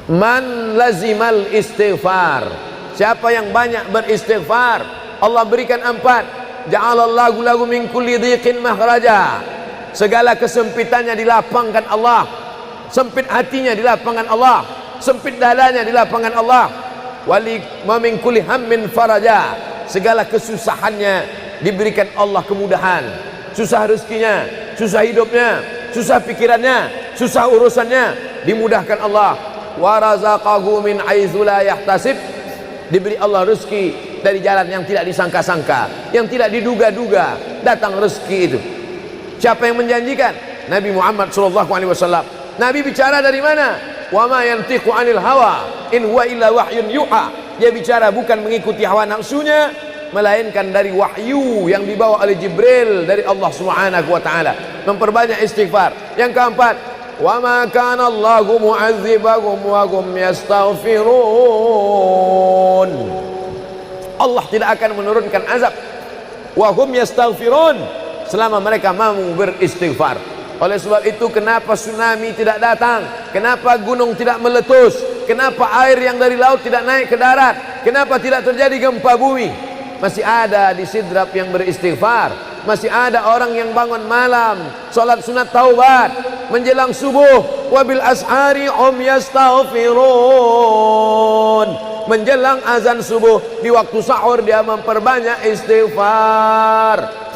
Man lazimal istighfar, siapa yang banyak beristighfar, Allah berikan 4. Ja'alallahu lahu min kulli dhiqin makhraja, segala kesempitannya dilapangkan Allah, sempit hatinya dilapangkan Allah, sempit dadanya dilapangkan Allah. Wali wa min kulli hammin faraja, segala kesusahannya diberikan Allah kemudahan, susah rezekinya, susah hidupnya, susah pikirannya, susah urusannya dimudahkan Allah. Wa razaqahu min haitsu la yahtasib, diberi Allah rezeki dari jalan yang tidak disangka-sangka, yang tidak diduga-duga datang rezeki itu. Siapa yang menjanjikan? Nabi Muhammad SAW. Nabi bicara dari mana? Wa ma yantiqu 'anil hawa in huwa illa wahyun yuha. Dia bicara bukan mengikuti hawa nafsunya, melainkan dari wahyu yang dibawa oleh Jibril dari Allah Subhanahu wa taala. Memperbanyak istighfar. Yang keempat, wa ma kana Allahu mu'adzibahum wa hum yastaghfirun. Allah tidak akan menurunkan azab wa hum yastaghfirun selama mereka mampu beristighfar. Oleh sebab itu, kenapa tsunami tidak datang? Kenapa gunung tidak meletus? Kenapa air yang dari laut tidak naik ke darat? Kenapa tidak terjadi gempa bumi? Masih ada di Sidrap yang beristighfar. Masih ada orang yang bangun malam salat sunat taubat menjelang subuh. Wabil ashari yastaghfirun, menjelang azan subuh, di waktu sahur dia memperbanyak istighfar.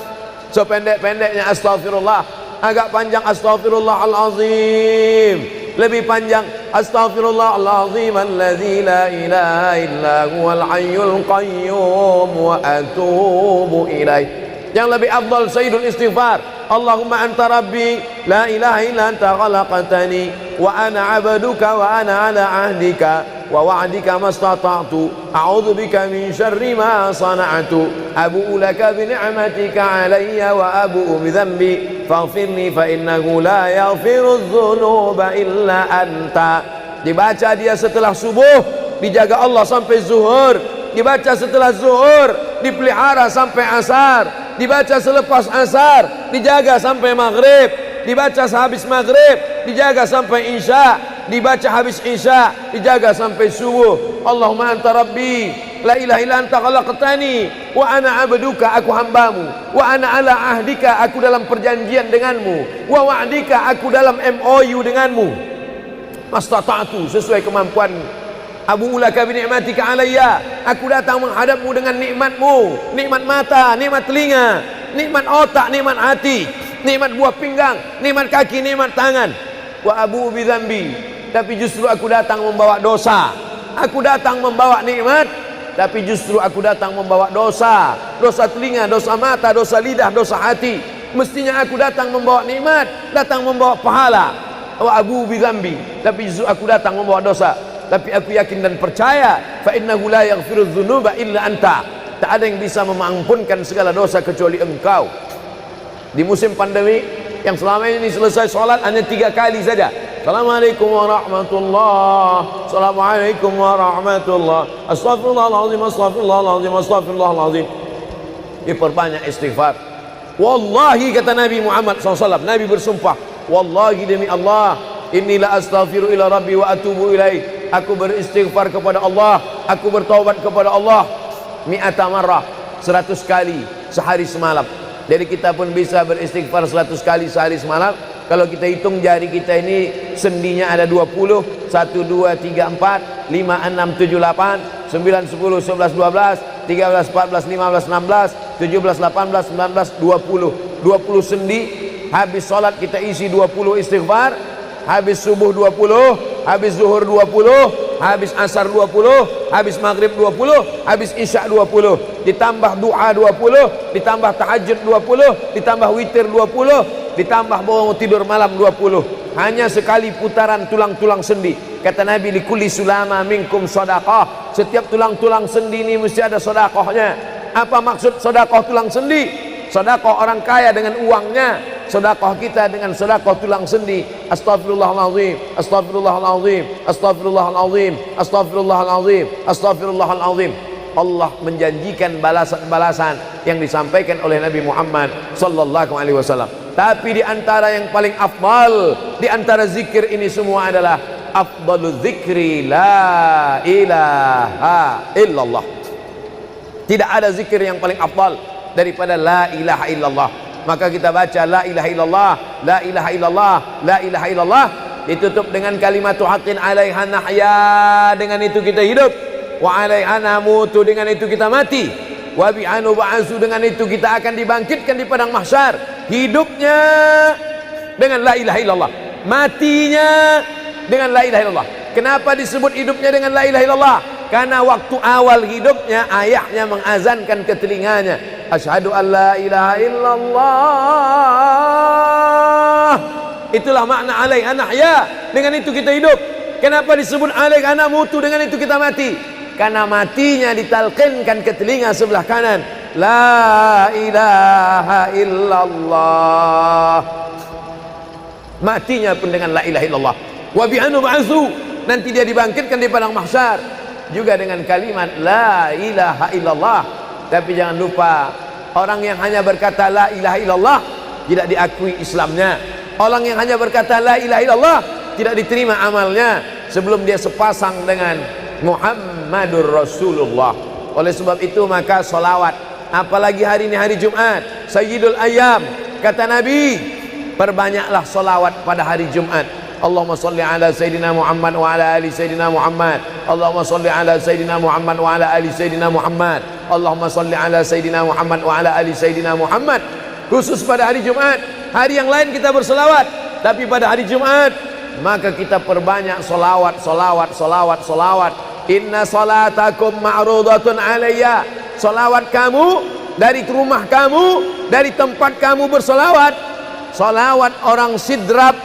Sependek-pendeknya astaghfirullah, agak panjang astaghfirullahalazim, lebih panjang astaghfirullahalazim alladzi la ilaha illa huwal hayyul qayyum wa atubu ilaih. Yang lebih afdal sayyidul istighfar, Allahumma anta rabbi la ilaha illa anta khalaqtani wa ana 'abduka wa ana 'ala 'ahdika wa wa'dika mastata'tu a'udzu bika min syarri ma sana'tu abu'u laka bi ni'matika 'alayya wa abu'u bi dhanbi faghfirli fa innahu la yaghfiru dzunuba illa anta. Dibaca dia setelah subuh, dijaga Allah sampai zuhur. Dibaca setelah zuhur, dipelihara sampai asar. Dibaca selepas asar, dijaga sampai maghrib. Dibaca sehabis maghrib, dijaga sampai isya. Dibaca habis isya, dijaga sampai subuh. Allahumma anta rabbi la ilaha illa anta khalaqtani wa ana 'abduka, aku hambamu, wa ana 'ala ahdika, aku dalam perjanjian denganmu, wa wa'dika, aku dalam MOU denganmu, mastata'tu, sesuai kemampuanmu. Abu ulaka bi ni'matika alayya, aku datang menghadapmu dengan nikmatmu, nikmat mata, nikmat telinga, nikmat otak, nikmat hati, nikmat buah pinggang, nikmat kaki, nikmat tangan. Wa abu bi dzambi, tapi justru aku datang membawa dosa. Aku datang membawa nikmat, tapi justru aku datang membawa dosa. Dosa telinga, dosa mata, dosa lidah, dosa hati. Mestinya aku datang membawa nikmat, datang membawa pahala. Wa abu bi dzambi, tapi justru aku datang membawa dosa. Tapi aku yakin dan percaya, fa innahu la yaghfiru dzunuba illa anta, tak ada yang bisa mengampunkan segala dosa kecuali engkau. Di musim pandemi yang selama ini selesai sholat hanya 3 kali saja. Assalamualaikum warahmatullah, assalamualaikum warahmatullah, astaghfirullahaladzim, astaghfirullahaladzim, astaghfirullahaladzim. Diperbanyak istighfar. Wallahi, kata Nabi Muhammad SAW, Nabi bersumpah, wallahi demi Allah, inilah astaghfiru ila rabbi wa atubu ilaih, aku beristighfar kepada Allah, aku bertaubat kepada Allah mi'ata marrah, 100 kali sehari semalam. Jadi kita pun bisa beristighfar 100 kali sehari semalam. Kalau kita hitung jari kita ini sendinya ada 20, 1, 2, 3, 4, 5, 6, 7, 8, 9, 10, 11, 12, 13, 14, 15, 16, 17, 18, 19, 20. 20 sendi. Habis sholat kita isi 20 istighfar, habis subuh 20, habis zuhur 20, habis asar 20, habis maghrib 20, habis isya 20, ditambah doa 20, ditambah tahajud 20, ditambah witir 20, ditambah bangun tidur malam 20. Hanya sekali putaran tulang-tulang sendi. Kata Nabi, likulli sulama minkum sedekah, setiap tulang-tulang sendi ini mesti ada sedekahnya. Apa maksud sedekah tulang sendi? Sedekah orang kaya dengan uangnya, sedekah kita dengan sedekah tulang sendi. Astaghfirullahalazim, astaghfirullahalazim, astaghfirullahalazim, astaghfirullahalazim, astaghfirullahalazim. Allah menjanjikan balasan-balasan yang disampaikan oleh Nabi Muhammad sallallahu alaihi wasallam. Tapi di antara yang paling afdal di antara zikir ini semua adalah afdalul zikri la ilaha illallah. Tidak ada zikir yang paling afdal daripada la ilaha illallah. Maka kita baca la ilaha illallah, la ilaha illallah, la ilaha illallah, ditutup dengan kalimatu haqqin 'alaiha nahya, dengan itu kita hidup, wa 'alaiha namutu, dengan itu kita mati, wa bi'anu ba'su, dengan itu kita akan dibangkitkan di padang mahsyar. Hidupnya dengan la ilaha illallah, matinya dengan la ilaha illallah. Kenapa disebut hidupnya dengan la ilaha illallah? Karena waktu awal hidupnya ayahnya mengazankan ke telinganya, asyhadu an la ilaha illallah. Itulah makna alaiha nahya, dengan itu kita hidup. Kenapa disebut alaiha namutu, dengan itu kita mati? Karena matinya ditalqinkan ke telinga sebelah kanan, la ilaha illallah. Matinya pun dengan la ilaha illallah. Wa bi'anu ba'su, nanti dia dibangkitkan di padang mahsyar juga dengan kalimat la ilaha illallah. Tapi jangan lupa, orang yang hanya berkata la ilaha illallah tidak diakui Islamnya. Orang yang hanya berkata la ilaha illallah tidak diterima amalnya sebelum dia sepasang dengan Muhammadur Rasulullah. Oleh sebab itu maka solawat, apalagi hari ini hari Jumat, Sayyidul Ayyam, kata Nabi, perbanyaklah solawat pada hari Jumat. Allahumma salli ala Sayyidina Muhammad wa ala ali Sayyidina Muhammad. Allahumma salli ala Sayyidina Muhammad wa ala ali Sayyidina Muhammad. Allahumma salli ala Sayyidina Muhammad wa ala ali Sayyidina Muhammad. Khusus pada hari Jumat. Hari yang lain kita berselawat, tapi pada hari Jumat maka kita perbanyak solawat, solawat, solawat, solawat. Inna salatakum ma'rudatun alayya. Solawat kamu dari rumah kamu, dari tempat kamu bersolawat. Solawat orang sidrap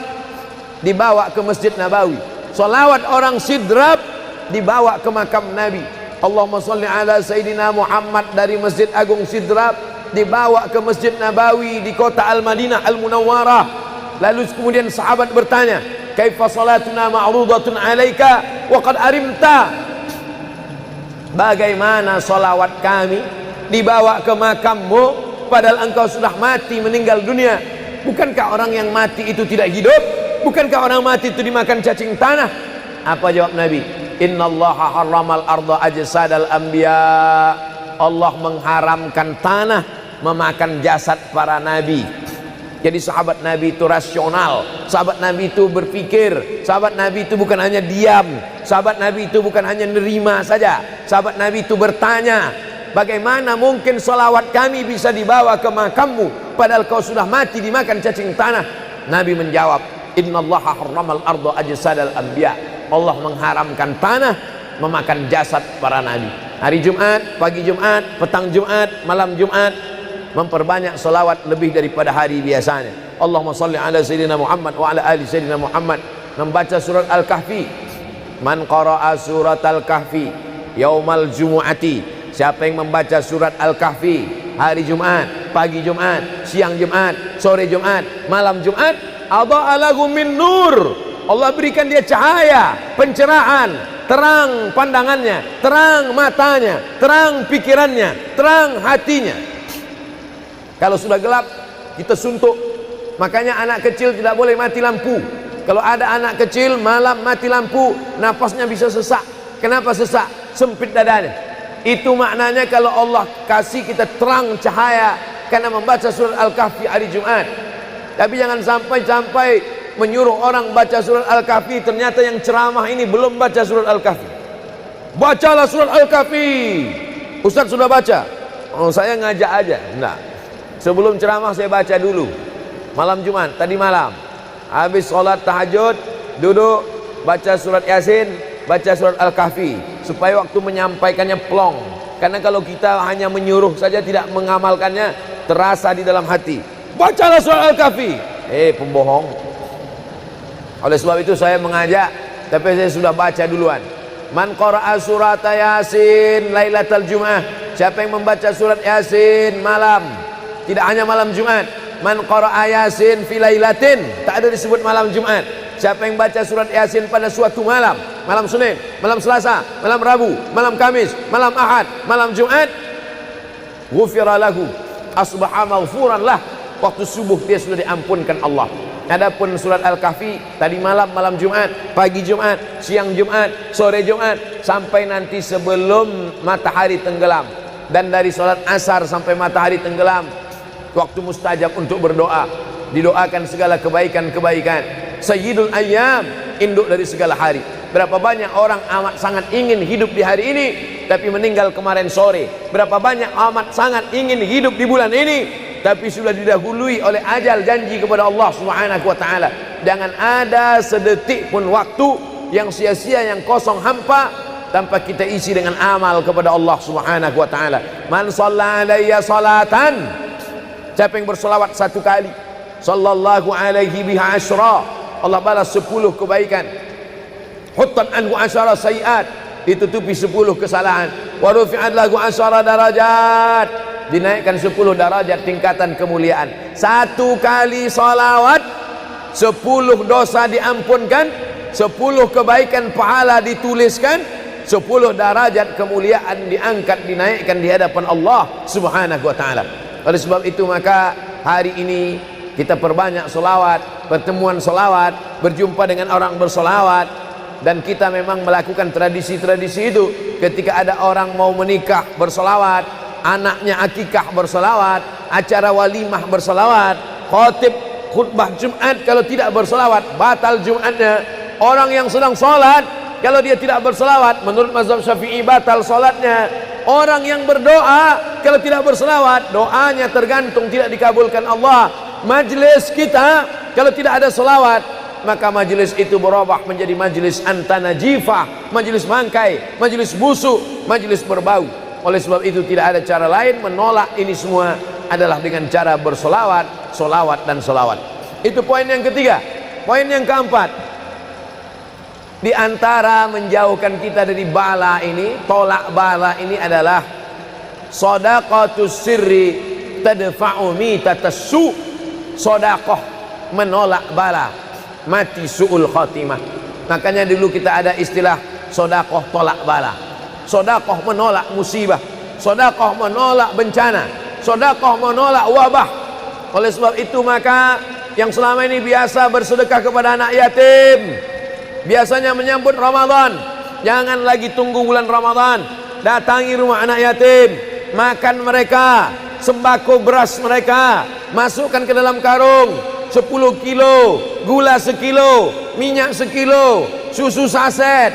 dibawa ke Masjid Nabawi. Salawat orang sidrap dibawa ke makam Nabi. Allahumma salli ala Sayyidina Muhammad dari Masjid Agung Sidrap dibawa ke Masjid Nabawi di kota Al-Madinah Al-Munawwarah. Lalu kemudian sahabat bertanya, kaifa salatuna ma'rudatun alaika wa qad arimta? Bagaimana salawat kami dibawa ke makammu padahal engkau sudah mati, meninggal dunia? Bukankah orang yang mati itu tidak hidup? Bukankah orang mati itu dimakan cacing tanah? Apa jawab Nabi? Innallaha harramal arda ajsadal anbiya. Allah mengharamkan tanah memakan jasad para nabi. Jadi sahabat Nabi itu rasional. Sahabat Nabi itu berpikir. Sahabat Nabi itu bukan hanya diam. Sahabat Nabi itu bukan hanya nerima saja. Sahabat Nabi itu bertanya, bagaimana mungkin salawat kami bisa dibawa ke makammu padahal kau sudah mati dimakan cacing tanah? Nabi menjawab, innallaha harramal arda ajsadal anbiya. Allah mengharamkan tanah memakan jasad para nabi. Hari Jumat, pagi Jumat, petang Jumat, malam Jumat, memperbanyak salawat lebih daripada hari biasanya. Allahumma salli ala Sayyidina Muhammad wa ala ali Sayyidina Muhammad. Membaca surat Al-Kahfi. Man qara'a surat Al-Kahfi yaumal jumu'ati. Siapa yang membaca surat Al-Kahfi hari Jumat, pagi Jumat, siang Jumat, sore Jumat, malam Jumat, adha'a lahu min nur. Allah berikan dia cahaya, pencerahan, terang pandangannya, terang matanya, terang pikirannya, terang hatinya. Kalau sudah gelap, kita suntuk. Makanya anak kecil tidak boleh mati lampu. Kalau ada anak kecil malam mati lampu, nafasnya bisa sesak. Kenapa sesak? Sempit dadanya. Itu maknanya kalau Allah kasih kita terang cahaya karena membaca surat Al-Kahfi hari Jumat. Tapi jangan sampai menyuruh orang baca surat Al-Kahfi, ternyata yang ceramah ini belum baca surat Al-Kahfi. Bacalah surat Al-Kahfi. Ustaz sudah baca? Oh, saya ngajak aja. Enggak. Sebelum ceramah saya baca dulu. Malam Jumat, tadi malam. Habis sholat tahajud, duduk, baca surat Yasin, baca surat Al-Kahfi. Supaya waktu menyampaikannya plong. Karena kalau kita hanya menyuruh saja tidak mengamalkannya, terasa di dalam hati. Bacalah surat Al-Kahfi. Pembohong. Oleh sebab itu saya mengajak, tapi saya sudah baca duluan. Man qara'a surat Yasin lailatal Jum'ah. Siapa yang membaca surat Yasin malam, tidak hanya malam Jumat. Man qara'a Yasin fi lailatin, tak ada disebut malam Jumat. Siapa yang baca surat Yasin pada suatu malam, malam Senin, malam Selasa, malam Rabu, malam Kamis, malam Ahad, malam Jumat, ghufira lahu, asbaha maghfuran lah. Waktu subuh dia sudah diampunkan Allah. Adapun surat Al-Kahfi tadi malam, malam Jumat, pagi Jumat, siang Jumat, sore Jumat, sampai nanti sebelum matahari tenggelam. Dan dari salat asar sampai matahari tenggelam, waktu mustajab untuk berdoa, didoakan segala kebaikan-kebaikan. Sayyidul Ayyam, induk dari segala hari. Berapa banyak orang amat sangat ingin hidup di hari ini, tapi meninggal kemarin sore. Berapa banyak amat sangat ingin hidup di bulan ini, tapi sudah didahului oleh ajal, janji kepada Allah Subhanahu wa taala. Jangan ada sedetik pun waktu yang sia-sia, yang kosong hampa, tanpa kita isi dengan amal kepada Allah Subhanahu wa taala. Man shalla alayya salatan, siapa yang bersolawat satu kali, sallallahu alaihi biha asyra, Allah balas 10 kebaikan. Huttan anhu asyara sayiat, ditutupi 10 kesalahan. Wa rufi'at lahu asyara darajat, dinaikkan 10 darajat tingkatan kemuliaan. Satu kali salawat 10 dosa diampunkan, 10 kebaikan pahala dituliskan, 10 derajat kemuliaan diangkat, dinaikkan di hadapan Allah Subhanahu wa taala. Oleh sebab itu maka hari ini kita perbanyak solawat, pertemuan solawat, berjumpa dengan orang bersolawat. Dan kita memang melakukan tradisi-tradisi itu. Ketika ada orang mau menikah bersolawat, anaknya akikah bersolawat, acara walimah bersolawat, khotib khutbah Jumat kalau tidak bersolawat batal Jumatnya. Orang yang sedang sholat kalau dia tidak bersolawat, menurut mazhab Syafi'i batal sholatnya. Orang yang berdoa kalau tidak bersolawat, doanya tergantung tidak dikabulkan Allah. Majlis kita kalau tidak ada selawat, maka majlis itu berubah menjadi majlis antanajifah, majlis mangkai, majlis busuk, majlis berbau. Oleh sebab itu tidak ada cara lain menolak ini semua adalah dengan cara bersolawat, solawat dan solawat. Itu poin yang ketiga. Poin yang keempat, di antara menjauhkan kita dari bala ini, tolak bala ini adalah shadaqatus sirri tadfa'u mitatas su'. Sodakoh menolak bala, mati su'ul khotimah. Makanya dulu kita ada istilah sodakoh tolak bala, sodakoh menolak musibah, sodakoh menolak bencana, sodakoh menolak wabah. Oleh sebab itu maka yang selama ini biasa bersedekah kepada anak yatim, biasanya menyambut Ramadan, jangan lagi tunggu bulan Ramadan, datangi rumah anak yatim, makan mereka, sembako beras mereka, masukkan ke dalam karung 10 kilo, gula sekilo, minyak sekilo, susu saset,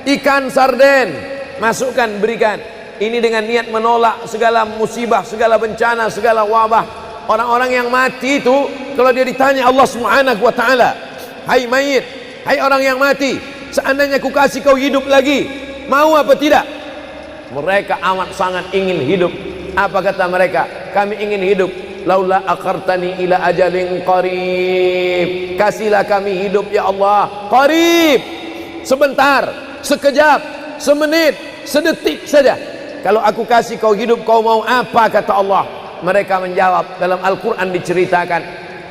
ikan sarden, masukkan, berikan. Ini dengan niat menolak segala musibah, segala bencana, segala wabah. Orang-orang yang mati itu kalau dia ditanya Allah Subhanahu wa taala, hai mayit, hai orang yang mati, seandainya ku kasih kau hidup lagi, mau apa tidak? Mereka amat sangat ingin hidup. Apa kata mereka? Kami ingin hidup. Laula akhartani ila ajalin qarib, kasihlah kami hidup ya Allah qarib, sebentar, sekejap, semenit, sedetik saja. Kalau aku kasih kau hidup, kau mau apa? Kata Allah. Mereka menjawab, dalam Al-Quran diceritakan,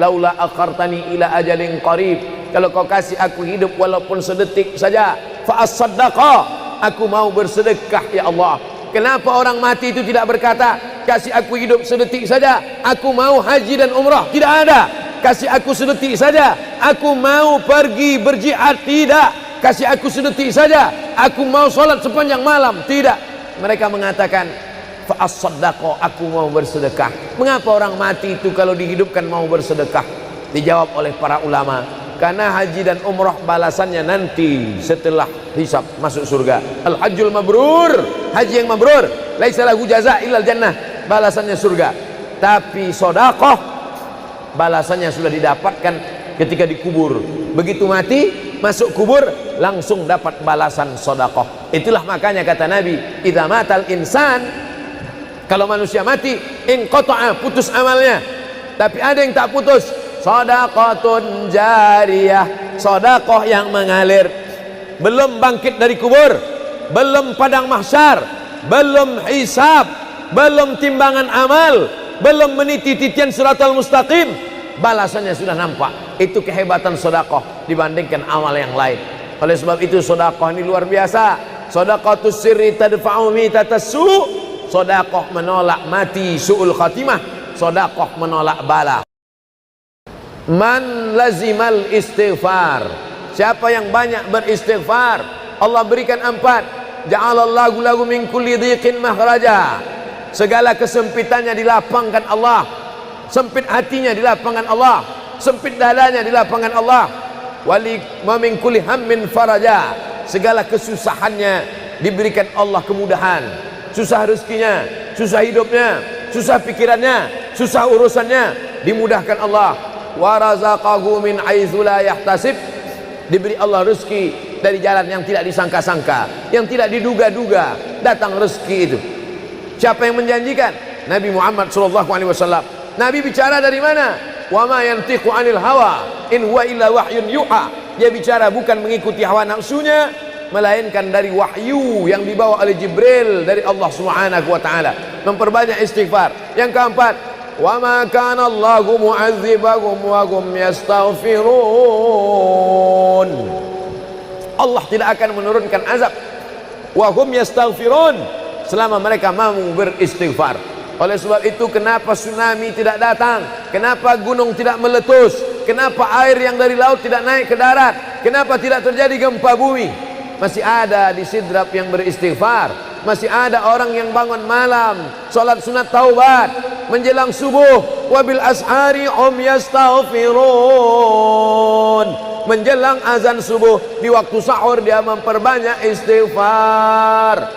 laula akhartani ila ajalin qarib, kalau kau kasih aku hidup walaupun sedetik saja, fa as-saddaqa, aku mau bersedekah ya Allah. Kenapa orang mati itu tidak berkata, kasih aku hidup sedetik saja, aku mau haji dan umrah? Tidak ada. Kasih aku sedetik saja, aku mau pergi berjihad? Tidak. Kasih aku sedetik saja, aku mau sholat sepanjang malam? Tidak. Mereka mengatakan, fa'as-saddaqa, aku mau bersedekah. Mengapa orang mati itu kalau dihidupkan mau bersedekah? Dijawab oleh para ulama, karena haji dan umrah balasannya nanti setelah hisab masuk surga. Al-hajjul mabrur, haji yang mabrur, laisa lahu jaza illal jannah, balasannya surga. Tapi sedekah balasannya sudah didapatkan ketika dikubur. Begitu mati masuk kubur langsung dapat balasan sedekah. Itulah makanya kata Nabi, idza matal insan, kalau manusia mati, inqata'a, putus amalnya. Tapi ada yang tak putus, shadaqatun jariyah, sedekah yang mengalir. Belum bangkit dari kubur, belum padang mahsyar, belum hisab, belum timbangan amal, belum meniti titian siratal mustaqim, balasannya sudah nampak. Itu kehebatan sedekah dibandingkan amal yang lain. Oleh sebab itu sedekah ini luar biasa. Shadaqatus sirri tadfa'u mitatas su', sedekah menolak mati su'ul khatimah, sedekah menolak bala. Man lazimal istighfar, siapa yang banyak beristighfar, Allah berikan 4. Ja'alallahu lahu min kulli dhiqin makhraja, segala kesempitannya dilapangkan Allah, sempit hatinya dilapangkan Allah, sempit dadanya dilapangkan Allah. Wali wa min kulli hammin faraja, segala kesusahannya diberikan Allah kemudahan, susah rezekinya, susah hidupnya, susah pikirannya, susah urusannya dimudahkan Allah. Wa razaqahu min haitsu la yahtasib, diberi Allah rezeki dari jalan yang tidak disangka-sangka, yang tidak diduga-duga datang rezeki itu. Siapa yang menjanjikan? Nabi Muhammad SAW. Nabi bicara dari mana? Wa ma yantiqu 'anil hawa in huwa illa wahyun yuha, dia bicara bukan mengikuti hawa nafsunya, melainkan dari wahyu yang dibawa oleh Jibril dari Allah Subhanahu wa taala. Memperbanyak istighfar. Yang keempat, wa ma kana Allahu mu'adzibahum wa hum yastaghfirun, Allah tidak akan menurunkan azab wa hum yastaghfirun selama mereka mau beristighfar. Oleh sebab itu, kenapa tsunami tidak datang, kenapa gunung tidak meletus, kenapa air yang dari laut tidak naik ke darat, kenapa tidak terjadi gempa bumi? Masih ada di Sidrap yang beristighfar, masih ada orang yang bangun malam salat sunat taubat menjelang subuh, wabil ashari yastaghfirun, menjelang azan subuh di waktu sahur dia memperbanyak istighfar.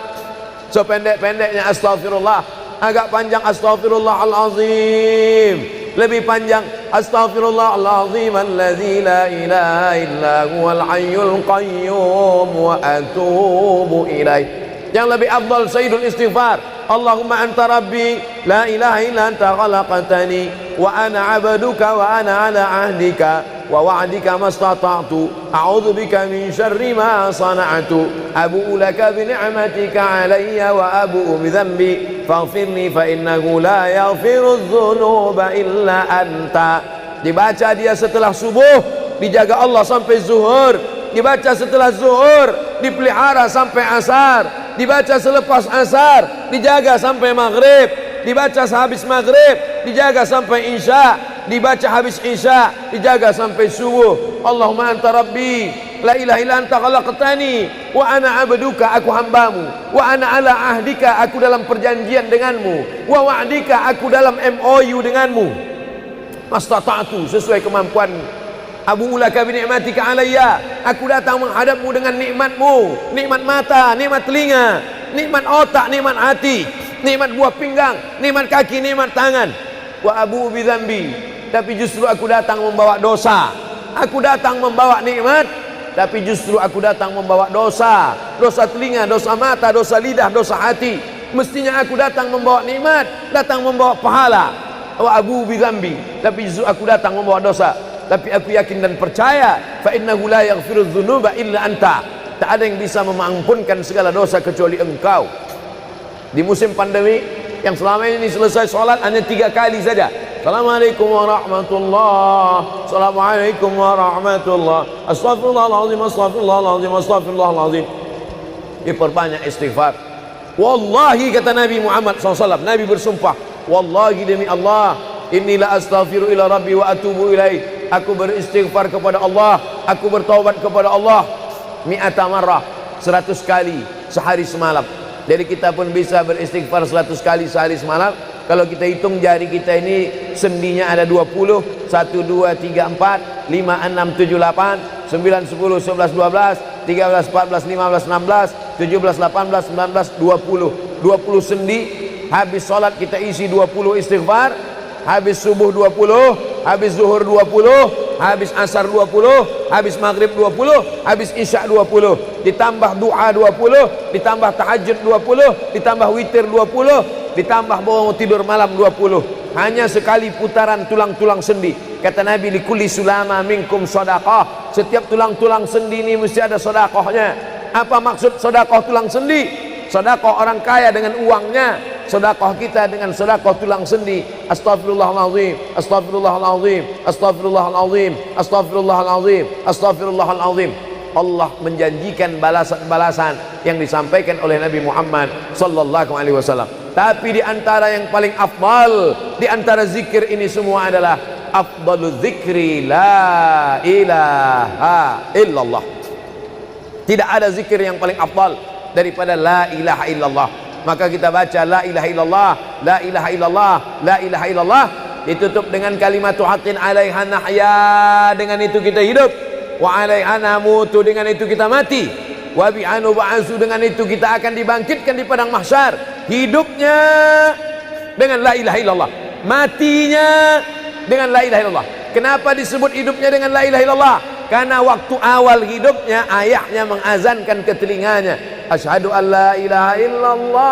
Sependek-pendeknya astaghfirullah, agak panjang astaghfirullahalazim, lebih panjang astaghfirullahalazim alladzi la ilaha illa huwal hayyul qayyum wa atubu ilaih. Yang lebih afdal sayyidul istighfar, Allahumma anta rabbi la ilaha illa anta khalaqtani wa ana 'abduka wa ana 'ala 'ahdika wa wa'dika mastata'tu a'udzu bika min syarri ma sana'tu abu'u laka bi ni'matika 'alayya wa abu'u bi dhanbi faghfirli fa innahu la yaghfiru dzunuba illa anta. Dibaca dia setelah subuh, dijaga Allah sampai zuhur, dibaca setelah zuhur, dipelihara sampai asar, dibaca selepas asar, dijaga sampai maghrib, dibaca sehabis maghrib, dijaga sampai isya, dibaca habis isya, dijaga sampai subuh. Allahumma anta rabbi la ilaha illa anta khalaqtani wa ana 'abduka, aku hambamu, wa ana 'ala ahdika, aku dalam perjanjian denganmu, wa wa'dika, aku dalam MOU denganmu, mastata'tu, sesuai kemampuan. Abu ulaka bi ni'matika alayya, aku datang menghadapmu dengan nikmatmu, nikmat mata, nikmat telinga, nikmat otak, nikmat hati, nikmat buah pinggang, nikmat kaki, nikmat tangan. Wa abu bi dzambi, tapi justru aku datang membawa dosa. Aku datang membawa nikmat, tapi justru aku datang membawa dosa. Dosa telinga, dosa mata, dosa lidah, dosa hati. Mestinya aku datang membawa nikmat, datang membawa pahala. Wa abu bi dzambi, tapi justru aku datang membawa dosa. Tapi aku yakin dan percaya, fa innahu la yaghfiru dzunuba illa anta, tak ada yang bisa mengampunkan segala dosa kecuali engkau. Di musim pandemi yang selama ini selesai sholat hanya 3 kali saja. Assalamualaikum warahmatullahi, Assalamualaikum warahmatullahi, Astaghfirullahaladzim, Astaghfirullahaladzim, Astaghfirullahaladzim. Diperbanyak istighfar. Wallahi, kata Nabi Muhammad SAW, Nabi bersumpah, wallahi demi Allah, inilah astaghfiru ila rabbi wa atubu ilaih, aku beristighfar kepada Allah, aku bertaubat kepada Allah mi'ata marrah, 100 kali sehari semalam. Jadi kita pun bisa beristighfar 100 kali sehari semalam. Kalau kita hitung jari kita ini sendinya ada 20, 1, 2, 3, 4, 5, 6, 7, 8, 9, 10, 11, 12, 13, 14, 15, 16, 17, 18, 19, 20 sendi. Habis sholat kita isi 20 istighfar, habis subuh 20, habis zuhur 20, habis asar 20, habis maghrib 20, habis isya 20, ditambah doa 20, ditambah tahajud 20, ditambah witir 20, ditambah bangun tidur malam 20. Hanya sekali putaran tulang-tulang sendi. Kata Nabi, likulli sulama minkum sedekah, setiap tulang-tulang sendi ini mesti ada sedekahnya. Apa maksud sedekah tulang sendi? Sedekah orang kaya dengan uangnya, sedekah kita dengan sedekah tulang sendi. Astaghfirullahalazim, astaghfirullahalazim, astaghfirullahalazim, astaghfirullahalazim, astaghfirullahalazim. Allah menjanjikan balasan-balasan yang disampaikan oleh Nabi Muhammad sallallahu alaihi wasallam. Tapi di antara yang paling afdal di antara zikir ini semua adalah afdalu dzikri la ilaha illallah. Tidak ada zikir yang paling afdal daripada la ilaha illallah. Maka kita baca la ilaha illallah, la ilaha illallah, la ilaha illallah, ditutup dengan kalimatu haqqin 'alaiha nahya, dengan itu kita hidup, wa 'alaiha namutu, dengan itu kita mati, wa bi'anu ba'su, dengan itu kita akan dibangkitkan di padang mahsyar. Hidupnya dengan la ilaha illallah, matinya dengan la ilaha illallah. Kenapa disebut hidupnya dengan la ilaha illallah? Karena waktu awal hidupnya ayahnya mengazankan ke telinganya, asyhadu an la ilaha illallah.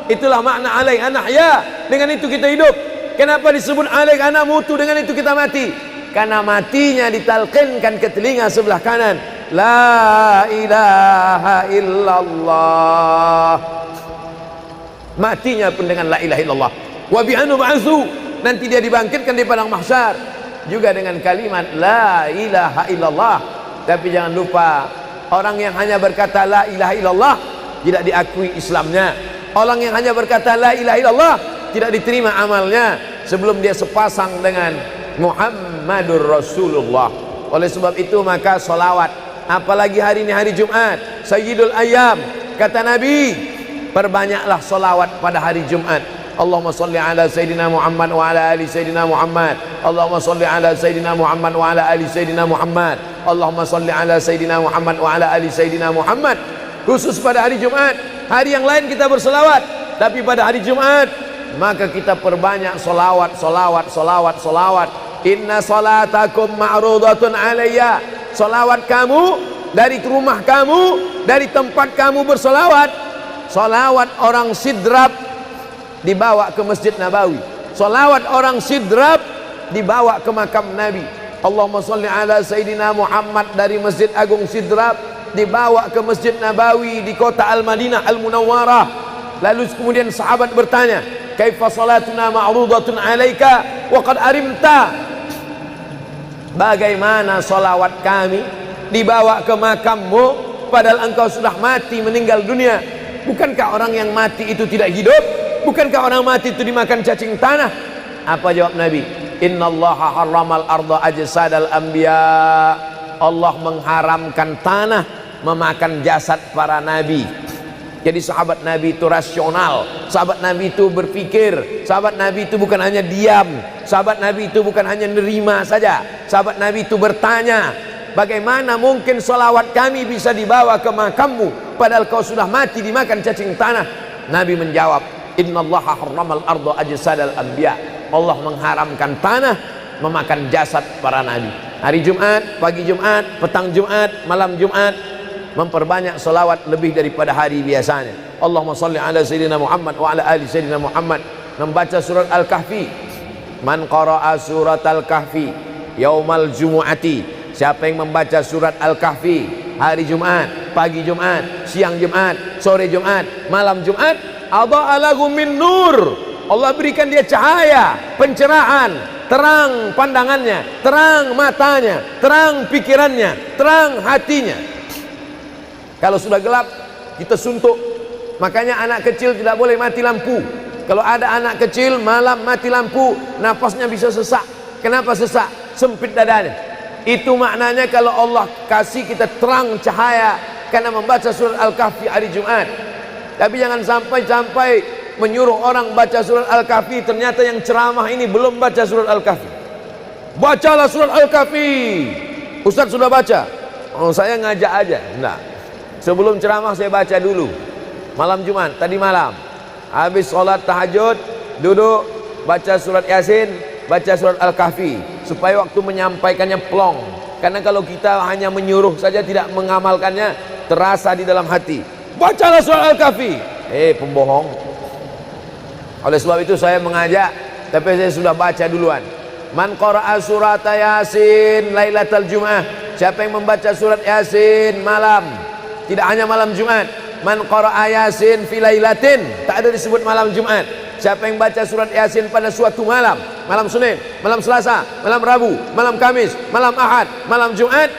Itulah makna alaiha nahya, dengan itu kita hidup. Kenapa disebut alaiha namutu, dengan itu kita mati? Karena matinya ditalqinkan ke telinga sebelah kanan, la ilaha illallah. Matinya pun dengan la ilaha illallah. Wa bi'anu ba'su, nanti dia dibangkitkan di padang mahsyar juga dengan kalimat la ilaha illallah. Tapi jangan lupa, orang yang hanya berkata la ilaha illallah tidak diakui Islamnya. Orang yang hanya berkata la ilaha illallah tidak diterima amalnya sebelum dia sepasang dengan Muhammadur Rasulullah. Oleh sebab itu maka solawat, apalagi hari ini hari Jumat, Sayyidul Ayyam, kata Nabi, perbanyaklah solawat pada hari Jumat. Allahumma salli ala Sayyidina Muhammad wa ala ali Sayyidina Muhammad. Allahumma salli ala Sayyidina Muhammad wa ala ali Sayyidina Muhammad. Allahumma salli ala Sayyidina Muhammad wa ala ali Sayyidina Muhammad. Khusus pada hari Jumat. Hari yang lain kita berselawat, tapi pada hari Jumat maka kita perbanyak solawat, solawat, solawat, solawat. Inna salatakum ma'rudatun alayya. Solawat kamu dari rumah kamu, dari tempat kamu bersolawat. Solawat orang sidrap dibawa ke Masjid Nabawi. Salawat orang sidrap dibawa ke makam Nabi. Allahumma salli ala Sayyidina Muhammad dari Masjid Agung Sidrap dibawa ke Masjid Nabawi di kota Al-Madinah Al-Munawwarah. Lalu kemudian sahabat bertanya, kaifa salatuna ma'rudatun alaika wa qad arimta? Bagaimana salawat kami dibawa ke makammu padahal engkau sudah mati, meninggal dunia? Bukankah orang yang mati itu tidak hidup? Bukankah orang mati itu dimakan cacing tanah? Apa jawab Nabi? Innallaha harramal arda ajsadal anbiya. Allah mengharamkan tanah memakan jasad para nabi. Jadi sahabat Nabi itu rasional. Sahabat Nabi itu berpikir. Sahabat Nabi itu bukan hanya diam. Sahabat Nabi itu bukan hanya nerima saja. Sahabat Nabi itu bertanya, bagaimana mungkin salawat kami bisa dibawa ke makammu padahal kau sudah mati dimakan cacing tanah? Nabi menjawab, innallaha harramal arda ajsadal anbiya. Allah mengharamkan tanah memakan jasad para nabi. Hari Jumat, pagi Jumat, petang Jumat, malam Jumat, memperbanyak salawat lebih daripada hari biasanya. Allahumma salli ala Sayyidina Muhammad wa ala ali Sayyidina Muhammad. Membaca surat Al-Kahfi. Man qara'a surat Al-Kahfi yaumal jumu'ati. Siapa yang membaca surat Al-Kahfi hari Jumat, pagi Jumat, siang Jumat, sore Jumat, malam Jumat, adha'a lahu min nur. Allah berikan dia cahaya, pencerahan, terang pandangannya, terang matanya, terang pikirannya, terang hatinya. Kalau sudah gelap, kita suntuk. Makanya anak kecil tidak boleh mati lampu. Kalau ada anak kecil malam mati lampu, nafasnya bisa sesak. Kenapa sesak? Sempit dadanya. Itu maknanya kalau Allah kasih kita terang cahaya karena membaca surat Al-Kahfi hari Jumat. Tapi jangan sampai menyuruh orang baca surat Al-Kahfi, ternyata yang ceramah ini belum baca surat Al-Kahfi. Bacalah surat Al-Kahfi. Ustaz sudah baca? Oh, saya ngajak aja. Enggak. Sebelum ceramah saya baca dulu. Malam Jumat, tadi malam. Habis sholat tahajud, duduk, baca surat Yasin, baca surat Al-Kahfi. Supaya waktu menyampaikannya plong. Karena kalau kita hanya menyuruh saja tidak mengamalkannya, terasa di dalam hati. Bacalah surat Al-Kahfi. Pembohong. Oleh sebab itu saya mengajak, tapi saya sudah baca duluan. Man qara'a surat Yasin lailatal Jum'ah. Siapa yang membaca surat Yasin malam, tidak hanya malam Jumat. Man qara'a Yasin fi lailatin, tak ada disebut malam Jumat. Siapa yang baca surat Yasin pada suatu malam, malam Senin, malam Selasa, malam Rabu, malam Kamis, malam Ahad, malam Jumat,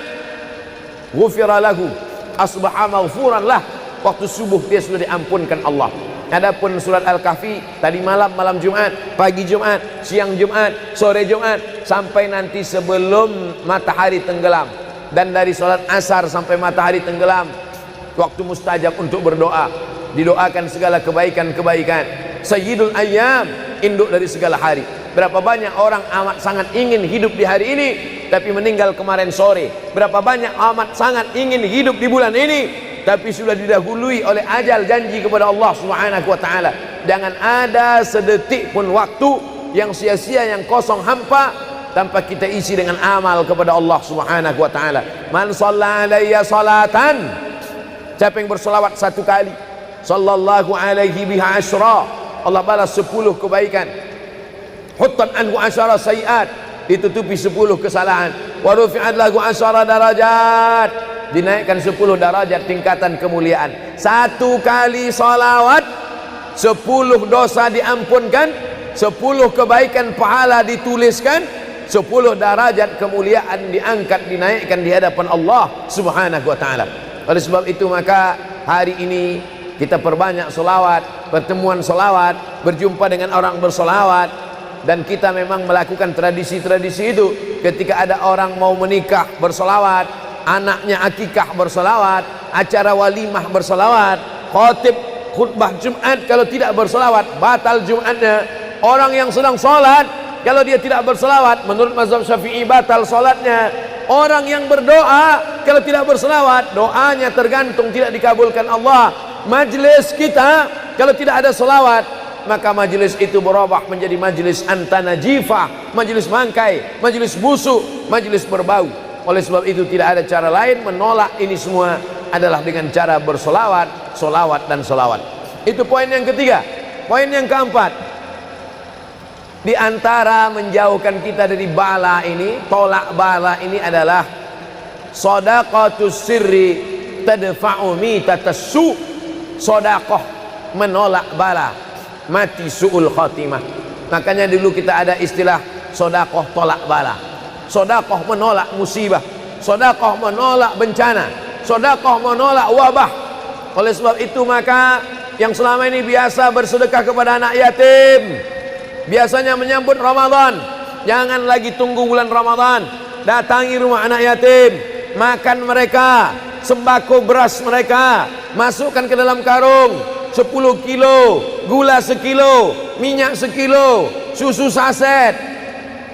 ghufira lahu, asbaha maghfuran lah. Waktu subuh dia sudah diampunkan Allah. Adapun surat Al-Kahfi tadi malam, malam Jumat, pagi Jumat, siang Jumat, sore Jumat, sampai nanti sebelum matahari tenggelam. Dan dari salat asar sampai matahari tenggelam, waktu mustajab untuk berdoa, didoakan segala kebaikan-kebaikan. Sayyidul Ayyam, induk dari segala hari. Berapa banyak orang amat sangat ingin hidup di hari ini, tapi meninggal kemarin sore. Berapa banyak amat sangat ingin hidup di bulan ini, tapi sudah didahului oleh ajal, janji kepada Allah Subhanahu wa taala. Jangan ada sedetik pun waktu yang sia-sia, yang kosong hampa, tanpa kita isi dengan amal kepada Allah Subhanahu wa taala. Man shalla alayya salatan, siapa yang bersolawat satu kali, sallallahu alaihi biha asyra, Allah balas 10 kebaikan. Huttan anhu asyara sayiat, ditutupi 10 kesalahan. Wa rufi'at lahu asyara darajat, dinaikkan 10 darajat tingkatan kemuliaan. Satu kali salawat 10 dosa diampunkan, 10 kebaikan pahala dituliskan, 10 derajat kemuliaan diangkat, dinaikkan di hadapan Allah Subhanahu wa taala. Oleh sebab itu maka hari ini kita perbanyak solawat, pertemuan solawat, berjumpa dengan orang bersolawat. Dan kita memang melakukan tradisi-tradisi itu. Ketika ada orang mau menikah bersolawat, anaknya akikah bersolawat, acara walimah bersolawat, khotib khutbah Jumat kalau tidak bersolawat batal Jumatnya. Orang yang sedang sholat kalau dia tidak bersolawat, menurut mazhab Syafi'i batal sholatnya. Orang yang berdoa kalau tidak bersolawat, doanya tergantung tidak dikabulkan Allah. Majlis kita kalau tidak ada solawat, maka majlis itu berubah menjadi majlis antanajifah, majlis mangkai, majlis busuk, majlis berbau. Oleh sebab itu tidak ada cara lain menolak ini semua adalah dengan cara bersolawat, solawat dan solawat. Itu poin yang ketiga. Poin yang keempat, di antara menjauhkan kita dari bala ini, tolak bala ini adalah shadaqatus sirri tadfa'u mitatas su'. Sodakoh menolak bala, mati su'ul khotimah. Makanya dulu kita ada istilah sodakoh tolak bala, sodakoh menolak musibah, sodakoh menolak bencana, sodakoh menolak wabah. Oleh sebab itu maka yang selama ini biasa bersedekah kepada anak yatim, biasanya menyambut Ramadan, jangan lagi tunggu bulan Ramadan, datangi rumah anak yatim, makan mereka, sembako beras mereka, masukkan ke dalam karung 10 kilo, gula sekilo, minyak sekilo, susu saset,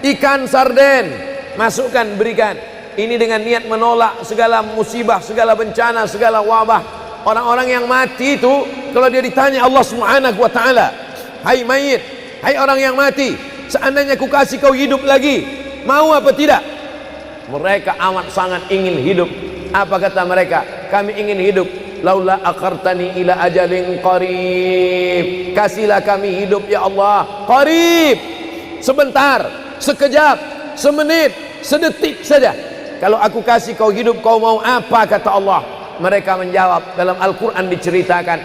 ikan sarden, masukkan, berikan. Ini dengan niat menolak segala musibah, segala bencana, segala wabah. Orang-orang yang mati itu kalau dia ditanya Allah Subhanahu wa taala, hai mayit, hai orang yang mati, seandainya ku kasih kau hidup lagi, mau apa tidak? Mereka amat sangat ingin hidup. Apa kata mereka? Kami ingin hidup. Laula akhartani ila ajalin qarib, kasihlah kami hidup ya Allah qarib, sebentar, sekejap, semenit, sedetik saja. Kalau aku kasih kau hidup, kau mau apa? Kata Allah. Mereka menjawab, dalam Al-Quran diceritakan,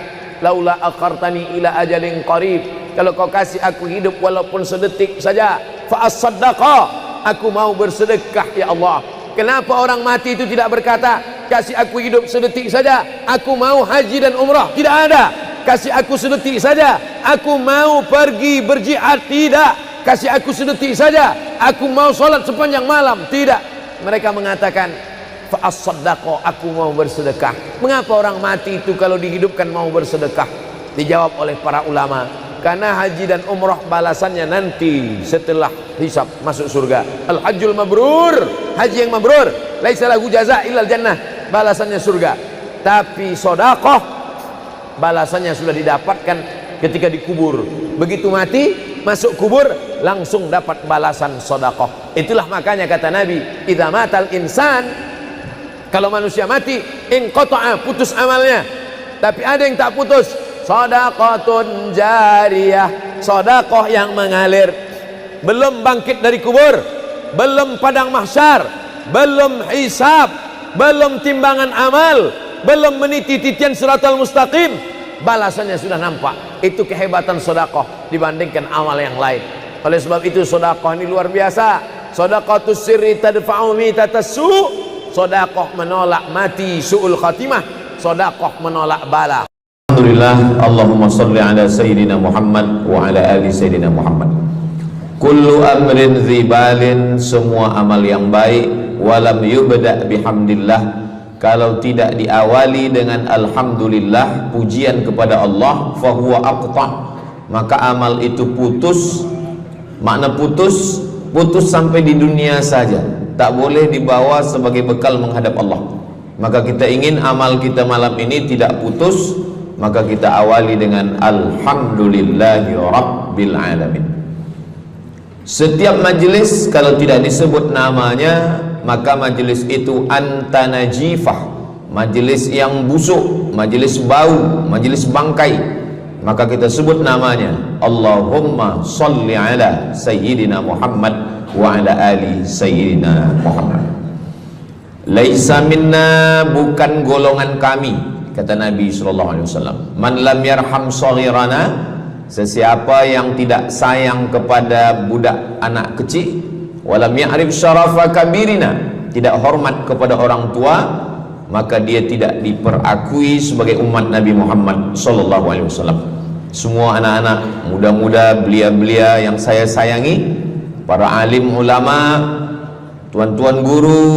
laula akhartani ila ajalin qarib, kalau kau kasih aku hidup walaupun sedetik saja, fa as-saddaqa, aku mau bersedekah ya Allah. Kenapa orang mati itu tidak berkata, kasih aku hidup sedetik saja, aku mau haji dan umrah? Tidak ada. Kasih aku sedetik saja, aku mau pergi berjihad? Tidak. Kasih aku sedetik saja, aku mau sholat sepanjang malam? Tidak. Mereka mengatakan, fa'as-saddaqa, aku mau bersedekah. Mengapa orang mati itu kalau dihidupkan mau bersedekah? Dijawab oleh para ulama, karena haji dan umrah balasannya nanti setelah hisab masuk surga. Al-hajjul mabrur, haji yang mabrur, laisa lahu jaza illal jannah, balasannya surga. Tapi sedekah balasannya sudah didapatkan ketika dikubur. Begitu mati masuk kubur langsung dapat balasan sedekah. Itulah makanya kata Nabi, idza matal insan, kalau manusia mati, inqata'a, putus amalnya. Tapi ada yang tak putus, shadaqatun jariyah, sedekah yang mengalir. Belum bangkit dari kubur, belum padang mahsyar, belum hisab, belum timbangan amal, belum meniti titian siratal mustaqim, balasannya sudah nampak. Itu kehebatan sedekah dibandingkan amal yang lain. Oleh sebab itu sedekah ini luar biasa. Shadaqatus sirri tadfa'u mitatas su', sedekah menolak mati su'ul khatimah, sedekah menolak bala. Alhamdulillah, Allahumma salli ala Sayyidina Muhammad wa ala ali Sayyidina Muhammad. Kullu amrin zibalin, semua amal yang baik, walam yubda' bihamdillah, kalau tidak diawali dengan alhamdulillah, pujian kepada Allah, fahuwa aqta', maka amal itu putus. Makna putus, putus sampai di dunia saja, tak boleh dibawa sebagai bekal menghadap Allah. Maka kita ingin amal kita malam ini tidak putus, maka kita awali dengan alhamdulillahi rabbil alamin. Setiap majelis kalau tidak disebut namanya, maka majelis itu antanajifah, majelis yang busuk, majelis bau, majelis bangkai. Maka kita sebut namanya, Allahumma salli ala Sayyidina Muhammad wa ala ali Sayyidina Muhammad. Laisa minna, bukan golongan kami, kata Nabi SAW. Man lam yarham saghirana, sesiapa yang tidak sayang kepada budak anak kecil, walam ya'rif syarafa kabirina, tidak hormat kepada orang tua, maka dia tidak diperakui sebagai umat Nabi Muhammad SAW. Semua anak-anak muda-muda, belia-belia yang saya sayangi, para alim ulama, tuan-tuan guru,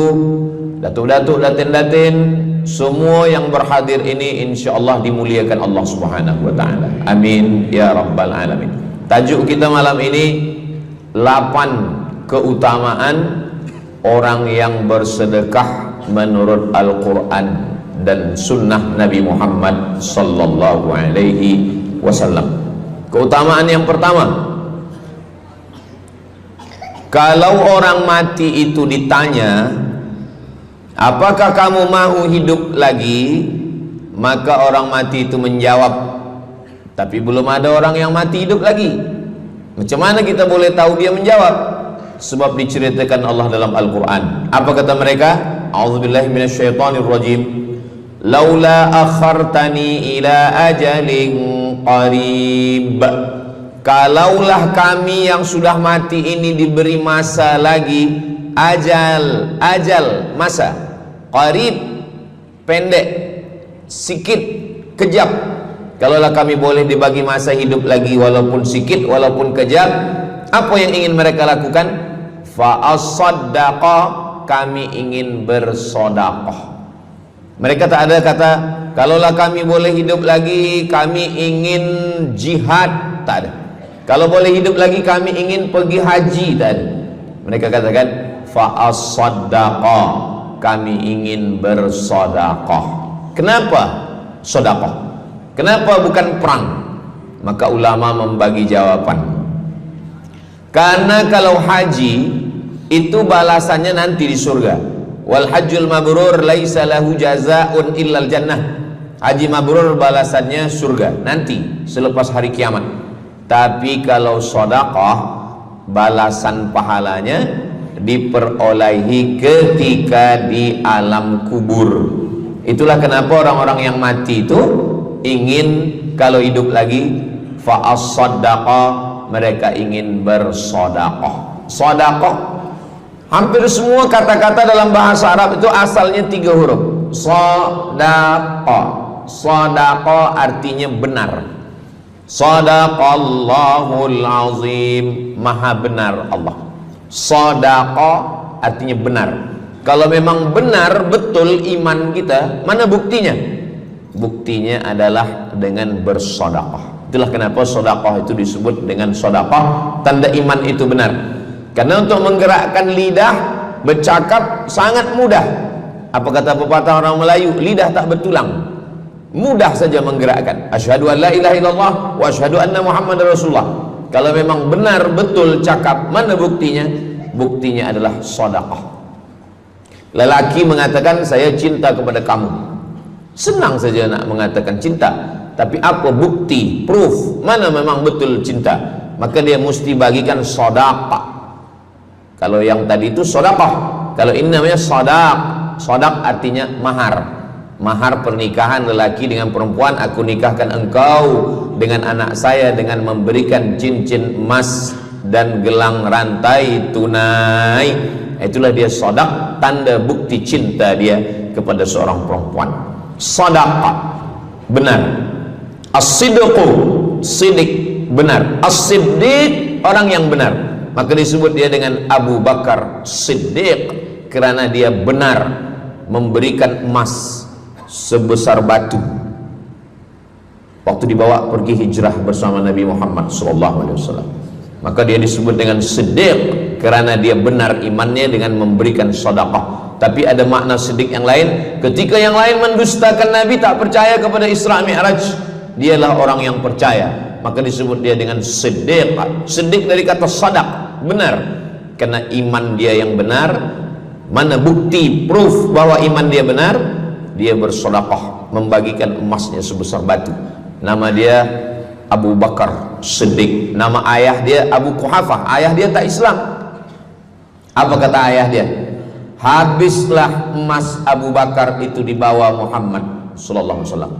datuk-datuk, datin-datin, semua yang berhadir ini insyaallah dimuliakan Allah Subhanahu wa taala. Amin ya rabbal alamin. Tajuk kita malam ini 8 keutamaan orang yang bersedekah menurut Al-Qur'an dan sunnah Nabi Muhammad sallallahu alaihi wasallam. Keutamaan yang pertama, kalau orang mati itu ditanya, apakah kamu mau hidup lagi? Maka orang mati itu menjawab, tapi belum ada orang yang mati hidup lagi. Macam mana kita boleh tahu dia menjawab? Sebab diceritakan Allah dalam Al-Quran. Apa kata mereka? A'udzubillahi minasyaitonirrajim. Laula akhartani ila ajalin qarib, kalaulah kami yang sudah mati ini diberi masa lagi, ajal masa, qarib pendek, sikit, kejap. Kalaulah kami boleh dibagi masa hidup lagi walaupun sikit, walaupun kejap, apa yang ingin mereka lakukan? Fa as-saddaqa, kami ingin bersodaqah. Mereka tak ada kata, kalaulah kami boleh hidup lagi, kami ingin jihad, tak ada. Kalau boleh hidup lagi, kami ingin pergi haji, tak ada. Mereka katakan, fa as-saddaqa, kami ingin bersodaqah. Kenapa sodaqah? Kenapa bukan perang? Maka ulama membagi jawaban. Karena kalau haji itu balasannya nanti di surga. Wal hajjul mabrur laisa lahu jazaa'un illal jannah. Haji mabrur balasannya surga nanti selepas hari kiamat. Tapi kalau sedekah, balasan pahalanya diperolehi ketika di alam kubur. Itulah kenapa orang-orang yang mati itu ingin kalau hidup lagi, fa as-sadaqah, mereka ingin bersedekah. Sedekah, hampir semua kata-kata dalam bahasa Arab itu asalnya 3 huruf. Sadaqah. Sadaqah artinya benar. Sadaqallahul azim, maha benar Allah. Sadaqah artinya benar. Kalau memang benar betul iman kita, mana buktinya? Buktinya adalah dengan bersedekah. Itulah kenapa sedekah itu disebut dengan sedekah, tanda iman itu benar. Karena untuk menggerakkan lidah bercakap sangat mudah. Apa kata pepatah orang Melayu? Lidah tak bertulang, mudah saja menggerakkan. Asyhadu an la ilaha illallah wa asyhadu anna Muhammadar Rasulullah. Kalau memang benar betul cakap, mana buktinya? Buktinya adalah sedekah. Lelaki mengatakan saya cinta kepada kamu, senang saja nak mengatakan cinta, tapi apa bukti, proof, mana memang betul cinta? Maka dia mesti bagikan sedekah. Kalau yang tadi itu sedekah, kalau ini namanya sadaq. Sadaq artinya mahar. Mahar pernikahan lelaki dengan perempuan, aku nikahkan engkau dengan anak saya dengan memberikan cincin emas dan gelang rantai tunai. Itulah dia sadaq, tanda bukti cinta dia kepada seorang perempuan. Sadaqah, benar. As-sidqu, sidik, benar. As-siddiq, orang yang benar. Maka disebut dia dengan Abu Bakar Siddiq, karena dia benar memberikan emas sebesar batu waktu dibawa pergi hijrah bersama Nabi Muhammad SAW. Maka dia disebut dengan Siddiq karena dia benar imannya dengan memberikan sedekah. Tapi ada makna siddiq yang lain. Ketika yang lain mendustakan Nabi, tak percaya kepada Isra Mi'raj, dialah orang yang percaya, maka disebut dia dengan Siddiq. Siddiq dari kata sadaq, benar, karena iman dia yang benar. Mana bukti, proof bahwa iman dia benar? Dia bersedekah, membagikan emasnya sebesar batu. Nama dia Abu Bakar Siddiq. Nama ayah dia Abu Quhafah. Ayah dia tak Islam. Apa kata ayah dia? Habislah emas Abu Bakar itu dibawa Muhammad sallallahu alaihi wasallam.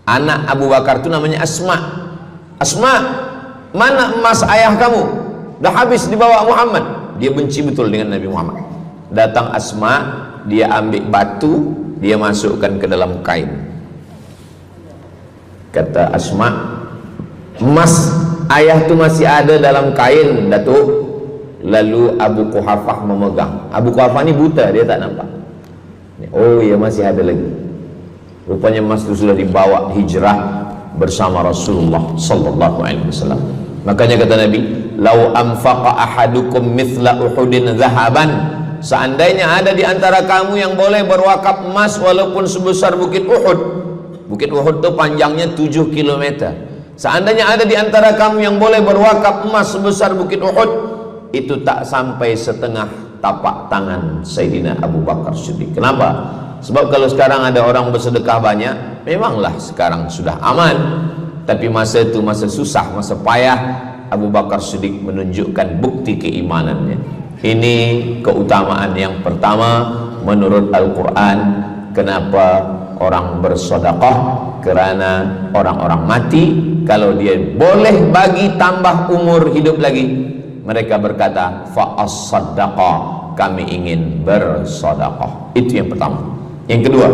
Anak Abu Bakar itu namanya Asma. Asma, mana emas ayah kamu? Dah habis dibawa Muhammad. Dia benci betul dengan Nabi Muhammad. Datang Asma, dia ambil batu, dia masukkan ke dalam kain. Kata Asma, emas ayah tu masih ada dalam kain, Datuk. Lalu Abu Quhafah memegang. Abu Quhafah ni buta, dia tak nampak. Oh ya, masih ada lagi. Rupanya emas itu sudah dibawa hijrah bersama Rasulullah sallallahu alaihi wasallam. Makanya kata Nabi, "Lau anfaqa ahadukum mithla Uhudin zahaban." Seandainya ada di antara kamu yang boleh berwakaf emas walaupun sebesar Bukit Uhud. Bukit Uhud itu panjangnya 7 km. Seandainya ada di antara kamu yang boleh berwakaf emas sebesar Bukit Uhud, itu tak sampai setengah tapak tangan Sayyidina Abu Bakar Siddiq. Kenapa? Sebab kalau sekarang ada orang bersedekah banyak, memanglah sekarang sudah aman. Tapi masa itu masa susah, masa payah, Abu Bakar Siddiq menunjukkan bukti keimanannya. Ini keutamaan yang pertama menurut Al-Quran. Kenapa orang bersedekah? Karena orang-orang mati, kalau dia boleh bagi tambah umur hidup lagi, mereka berkata, fa'as-saddaqa, kami ingin bersedekah. Itu yang pertama. Yang kedua,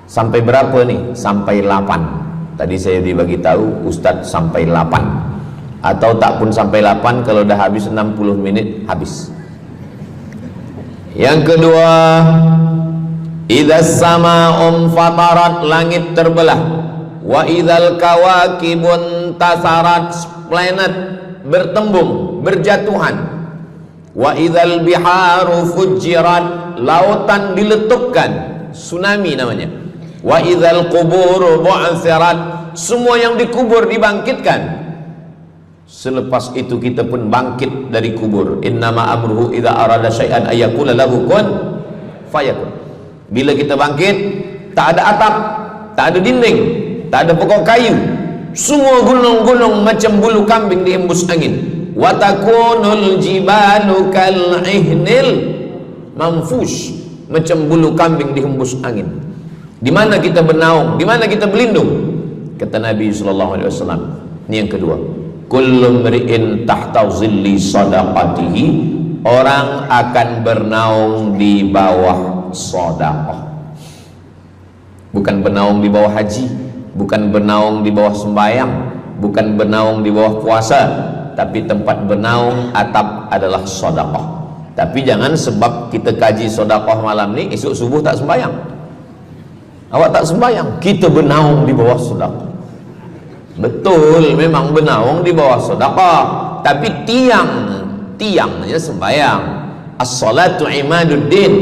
sampai berapa nih? Sampai 8. Tadi saya dibagi tahu Ustadz sampai 8. Atau tak pun sampai 8, kalau dah habis 60 menit habis. Yang kedua, idzas sama'un fatarat, langit terbelah. Wa idzal kawakibun tasarat, planet bertembung, berjatuhan. Wa idzal biharu fujirat, lautan diletupkan, tsunami namanya. Wa idzal qubur bu'athirat, semua yang dikubur dibangkitkan. Selepas itu kita pun bangkit dari kubur. Innama amruhu idza arada syai'an ayyaqula lahu kun fayakun. Bila kita bangkit, tak ada atap, tak ada dinding, tak ada pokok kayu, semua gunung-gunung macam bulu kambing dihembus angin. Wa takunul jibalu kal ihnil manfush, macam bulu kambing dihembus angin. Di mana kita bernaung? Di mana kita berlindung? Kata Nabi sallallahu alaihi wasallam. Ini yang kedua. Kullu mri'in tahta zilli sadaqatihi, orang akan bernaung di bawah sedekah. Bukan bernaung di bawah haji, bukan bernaung di bawah sembahyang, bukan bernaung di bawah puasa, tapi tempat bernaung atap adalah sedekah. Tapi jangan sebab kita kaji sedekah malam ni, esok subuh tak sembahyang. Awak tak sembahyang, kita bernaung di bawah sedekah. Betul, memang bernaung di bawah sedekah, tapi tiangnya sembahyang. As-salatu imaduddin,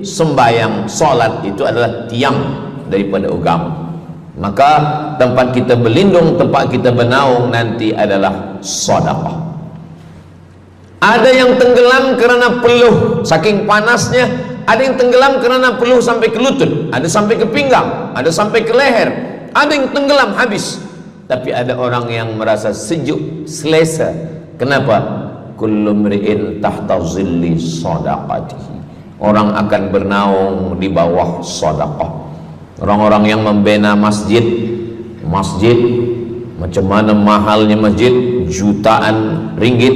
sembahyang, salat itu adalah tiang daripada agama. Maka tempat kita berlindung, tempat kita bernaung nanti adalah sedekah. Ada yang tenggelam kerana peluh saking panasnya, ada yang tenggelam kerana peluh sampai ke lutut, ada sampai ke pinggang, ada sampai ke leher, ada yang tenggelam habis. Tapi ada orang yang merasa sejuk, selesa. Kenapa? Kullu mri'in tahta zilli sadaqatihi, orang akan bernaung di bawah sedekah. Orang-orang yang membina masjid, macam mana mahalnya masjid, jutaan ringgit,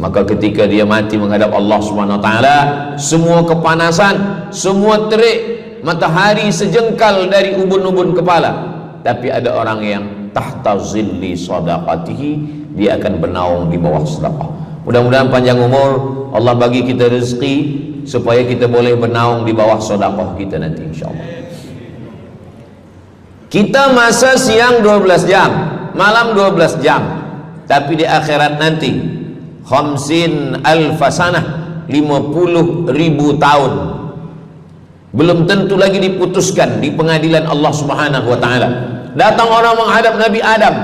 maka ketika dia mati menghadap Allah Subhanahu wa taala, semua kepanasan, semua terik matahari sejengkal dari ubun-ubun kepala, tapi ada orang yang tahta zilli sadaqatihi, dia akan bernaung di bawah sedekah. Mudah-mudahan panjang umur, Allah bagi kita rezeki supaya kita boleh bernaung di bawah sedekah kita nanti insyaallah. Kita masa siang 12 jam, malam 12 jam, tapi di akhirat nanti 50 alfasanah, 50.000 tahun, belum tentu lagi diputuskan di pengadilan Allah Subhanahu wa taala. Datang orang menghadap Nabi Adam,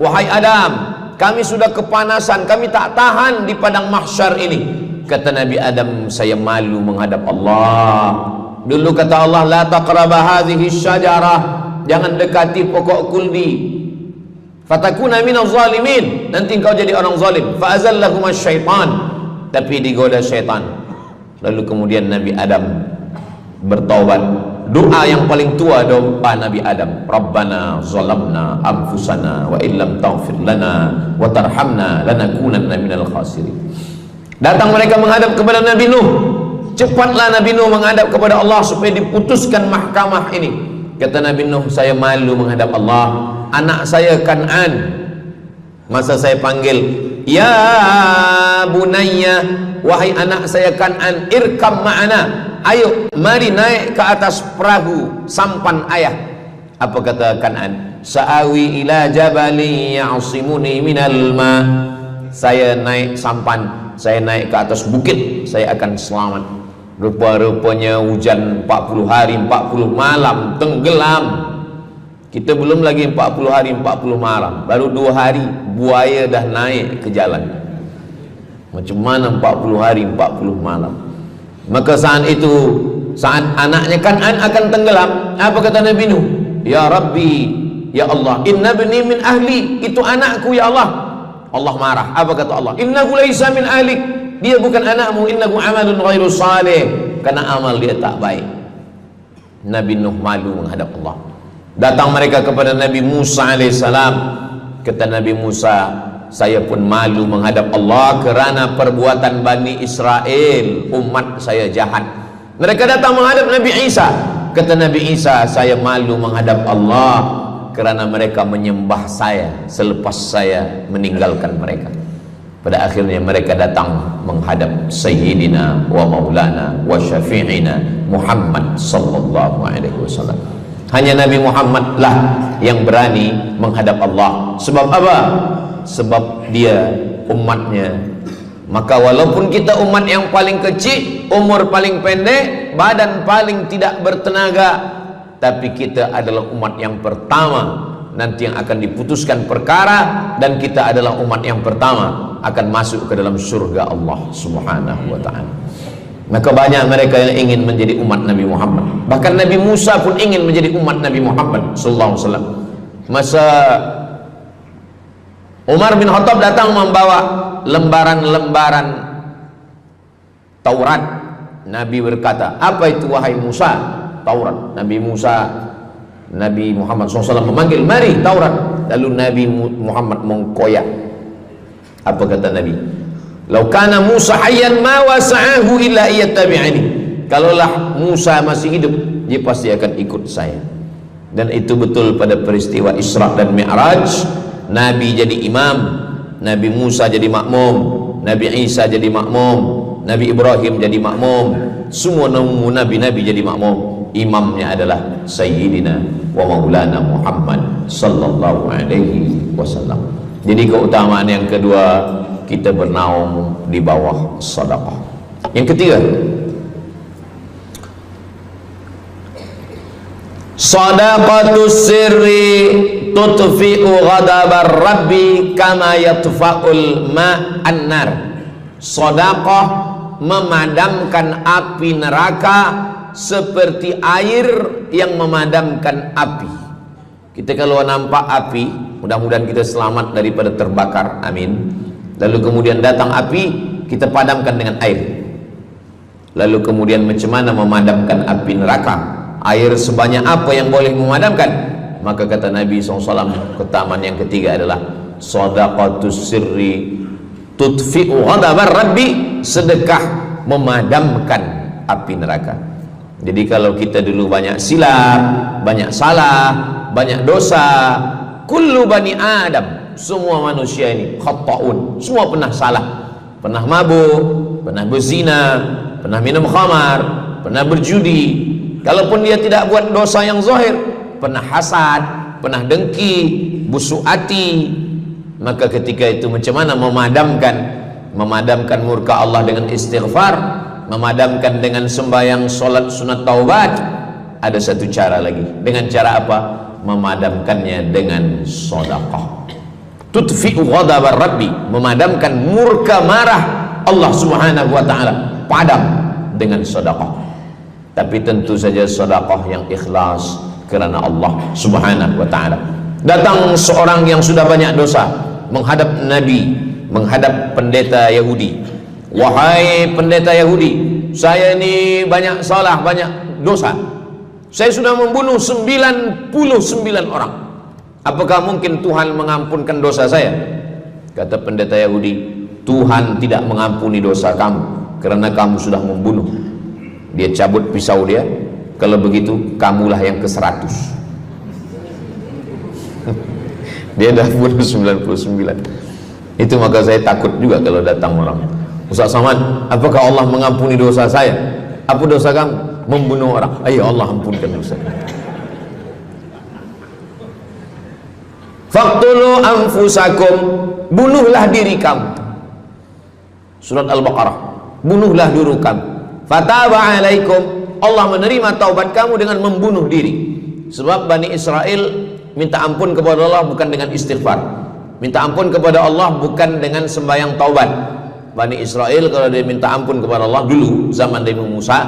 wahai Adam, kami sudah kepanasan, kami tak tahan di padang mahsyar ini. Kata Nabi Adam, saya malu menghadap Allah. Dulu kata Allah, la taqraba hadhihi syajarah, jangan dekati pokok kuldi, fatakuna minaz zalimin, nanti engkau jadi orang zalim. Fa azallahuma syaitan, tapi digoda syaitan. Lalu kemudian Nabi Adam bertaubat. Doa yang paling tua doa Nabi Adam, Rabbana zalamna anfusana wa illam taghfir lana wa tarhamna lanakunanna minal khasirin. Datang mereka menghadap kepada Nabi Nuh. Cepatlah Nabi Nuh menghadap kepada Allah supaya diputuskan mahkamah ini. Kata Nabi Nuh, saya malu menghadap Allah. Anak saya Kan'an, masa saya panggil, ya bunayya, wahai anak saya Kan'an, irkam ma'ana, ayo mari naik ke atas perahu sampan ayah. Apa kata Kan'an? Sa'awi ila jabali ya'simuni minal ma, saya naik sampan, saya naik ke atas bukit, saya akan selamat. Rupa-rupanya hujan 40 hari 40 malam, tenggelam. Kita belum lagi 40 hari 40 malam, baru 2 hari buaya dah naik ke jalan. Macam mana 40 hari 40 malam? Maka saat itu, saat anaknya Kan'an akan tenggelam, apa kata Nabi Nuh? Ya Rabbi, ya Allah, inna bni min ahli, itu anakku ya Allah. Allah marah. Apa kata Allah? Innahu laisa min ahlik, dia bukan anakmu. Innahu amalun ghairu salih, karena amal dia tak baik. Nabi Nuh malu menghadap Allah. Datang mereka kepada Nabi Musa alaihissalam. Kata Nabi Musa, saya pun malu menghadap Allah kerana perbuatan Bani Israel, umat saya jahat. Mereka datang menghadap Nabi Isa. Kata Nabi Isa, saya malu menghadap Allah kerana mereka menyembah saya selepas saya meninggalkan mereka. Pada akhirnya mereka datang menghadap Sayyidina wa Maulana wa Syafi'ina Muhammad sallallahu alaihi wasallam. Hanya Nabi Muhammad lah yang berani menghadap Allah. Sebab apa? Sebab dia umatnya. Maka walaupun kita umat yang paling kecil, umur paling pendek, badan paling tidak bertenaga, tapi kita adalah umat yang pertama nanti yang akan diputuskan perkara, dan kita adalah umat yang pertama akan masuk ke dalam surga Allah Subhanahu wa ta'ala. Maka banyak mereka yang ingin menjadi umat Nabi Muhammad. Bahkan Nabi Musa pun ingin menjadi umat Nabi Muhammad sallallahu alaihi wasallam. Masa Umar bin Khattab datang membawa lembaran-lembaran Taurat, Nabi berkata, apa itu wahai Musa? Taurat. Nabi Muhammad SAW memanggil, mari Taurat. Lalu Nabi Muhammad mengkoyak. Apa kata Nabi? Lau kana Musa hayyan ma wasa'ahu illa iyattabi'ani. Kalaulah Musa masih hidup, dia pasti akan ikut saya. Dan itu betul pada peristiwa Isra dan Mi'raj. Nabi jadi imam, Nabi Musa jadi makmum, Nabi Isa jadi makmum, Nabi Ibrahim jadi makmum, semua nabi-nabi jadi makmum. Imamnya adalah Sayyidina wa Maulana Muhammad sallallahu alaihi wasallam. Jadi keutamaan yang kedua, kita bernaung di bawah sedekah. Yang ketiga, sadaqatus sirri tutfi'u ghadabar rabbi kama yatfa'ul ma'an nar. Sedekah memadamkan api neraka seperti air yang memadamkan api. Kita kalau nampak api, mudah-mudahan kita selamat daripada terbakar, amin. Lalu kemudian datang api, kita padamkan dengan air. Lalu kemudian macam mana memadamkan api neraka? Air sebanyak apa yang boleh memadamkan? Maka kata Nabi SAW, keutamaan yang ketiga adalah sadaqatus sirri tutfi'u ghadabar rabbi, sedekah memadamkan api neraka. Jadi kalau kita dulu banyak silap, banyak salah, banyak dosa. Kullu bani Adam, semua manusia ini khata'un, semua pernah salah, pernah mabuk, pernah berzina, pernah minum khamar, pernah berjudi. Kalaupun dia tidak buat dosa yang zahir, pernah hasad, pernah dengki, busuk hati. Maka ketika itu macam mana memadamkan murka Allah dengan istighfar, memadamkan dengan sembahyang, solat, sunat, taubat? Ada satu cara lagi. Dengan cara apa? Memadamkannya dengan sedekah. Tudfi'u ghadabar rabbi, memadamkan murka marah Allah subhanahu wa ta'ala, padam dengan sedekah. Tapi tentu saja sedekah yang ikhlas kerana Allah subhanahu wa ta'ala. Datang seorang yang sudah banyak dosa menghadap Nabi, menghadap pendeta Yahudi. Wahai pendeta Yahudi, saya ini banyak salah, banyak dosa. Saya sudah membunuh 99 orang. Apakah mungkin Tuhan mengampunkan dosa saya? Kata pendeta Yahudi, Tuhan tidak mengampuni dosa kamu kerana kamu sudah membunuh. Dia cabut pisau dia. Kalau begitu kamulah yang ke-100. Dia dah bunuh 99. Itu maka saya takut juga kalau datang orang, Ustaz Samad, apakah Allah mengampuni dosa saya? Apa dosa kamu? Membunuh orang. Ayo Allah ampunkan dosa. Faqtulu anfusakum, bunuhlah diri kamu. Surat Al-Baqarah. Bunuhlah diri kamu. Fataba alaikum, Allah menerima taubat kamu dengan membunuh diri. Sebab Bani Israel minta ampun kepada Allah bukan dengan istighfar, minta ampun kepada Allah bukan dengan sembahyang taubat. Bani Israel kalau dia minta ampun kepada Allah dulu zaman Nabi Musa,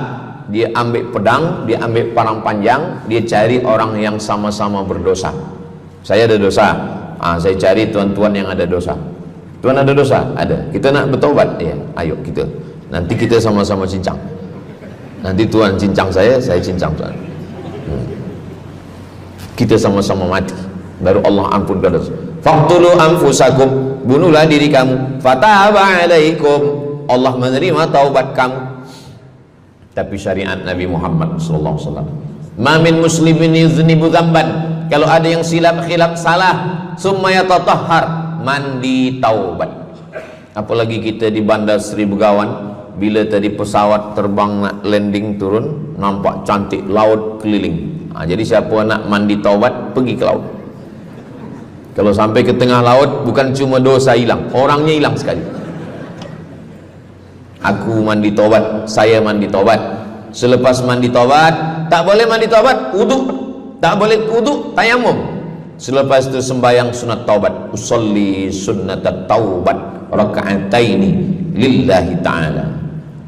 dia ambil pedang, dia ambil parang panjang, dia cari orang yang sama-sama berdosa. Saya ada dosa, saya cari tuan-tuan yang ada dosa. Tuan ada dosa? Ada. Kita nak bertaubat? Ya, ayo kita. Nanti kita sama-sama cincang. Nanti tuan cincang saya cincang tuan. Kita sama-sama mati, baru Allah ampunkan dosa. Faqtulu anfusakum, bunuhlah diri kamu. Fataba alaikum, Allah menerima taubat kamu. Tapi syariat Nabi Muhammad sallallahu alaihi wasallam, ma min muslimin yuznibu dzamban, kalau ada yang silap khilaf salah, summa yatatahhar, mandi taubat. Apalagi kita di Bandar Seri Begawan, bila tadi pesawat terbang nak landing turun, nampak cantik laut keliling. Jadi siapa nak mandi taubat, pergi ke laut. Kalau sampai ke tengah laut, bukan cuma dosa hilang, orangnya hilang sekali. Aku mandi taubat, saya mandi taubat. Selepas mandi taubat, tak boleh mandi taubat, wudu. Tak boleh wudu, tayamum. Selepas itu sembahyang sunat taubat, usolli sunnatat taubat raka'ataini lillahi ta'ala.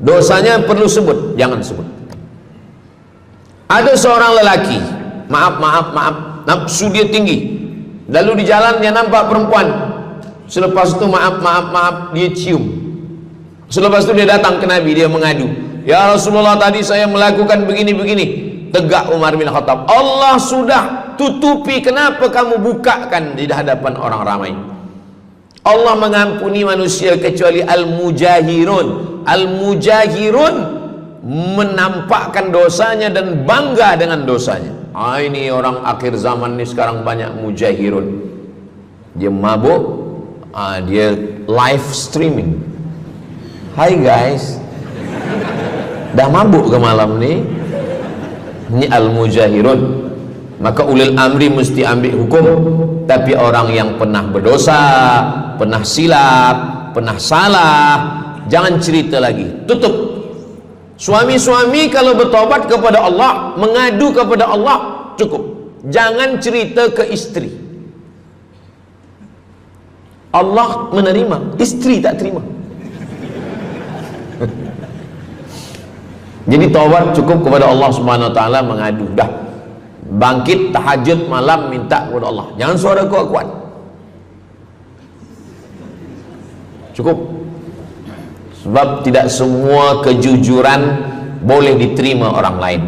Dosanya perlu sebut, jangan sebut. Ada seorang lelaki, maaf, nafsu dia tinggi. Lalu di jalan dia nampak perempuan. Selepas itu maaf, dia cium. Selepas itu dia datang ke Nabi, dia mengadu, ya Rasulullah, tadi saya melakukan begini. Tegak Umar bin Khattab, Allah sudah tutupi, kenapa kamu bukakan di hadapan orang ramai? Allah mengampuni manusia kecuali al-mujahirun. Al-mujahirun menampakkan dosanya dan bangga dengan dosanya. Ini orang akhir zaman ini sekarang banyak mujahirun. Dia mabuk, dia live streaming. Hai guys, dah mabuk ke malam ni? Ini al-mujahirun. Maka ulil amri mesti ambil hukum. Tapi orang yang pernah berdosa, pernah silap, pernah salah, jangan cerita lagi, tutup. Suami-suami kalau bertobat kepada Allah, mengadu kepada Allah, cukup. Jangan cerita ke istri. Allah menerima, istri tak terima. Jadi taubat cukup kepada Allah Subhanahu wa taala, mengadu dah. Bangkit tahajud malam minta kepada Allah. Jangan suara kuat-kuat. Cukup. Sebab tidak semua kejujuran boleh diterima orang lain.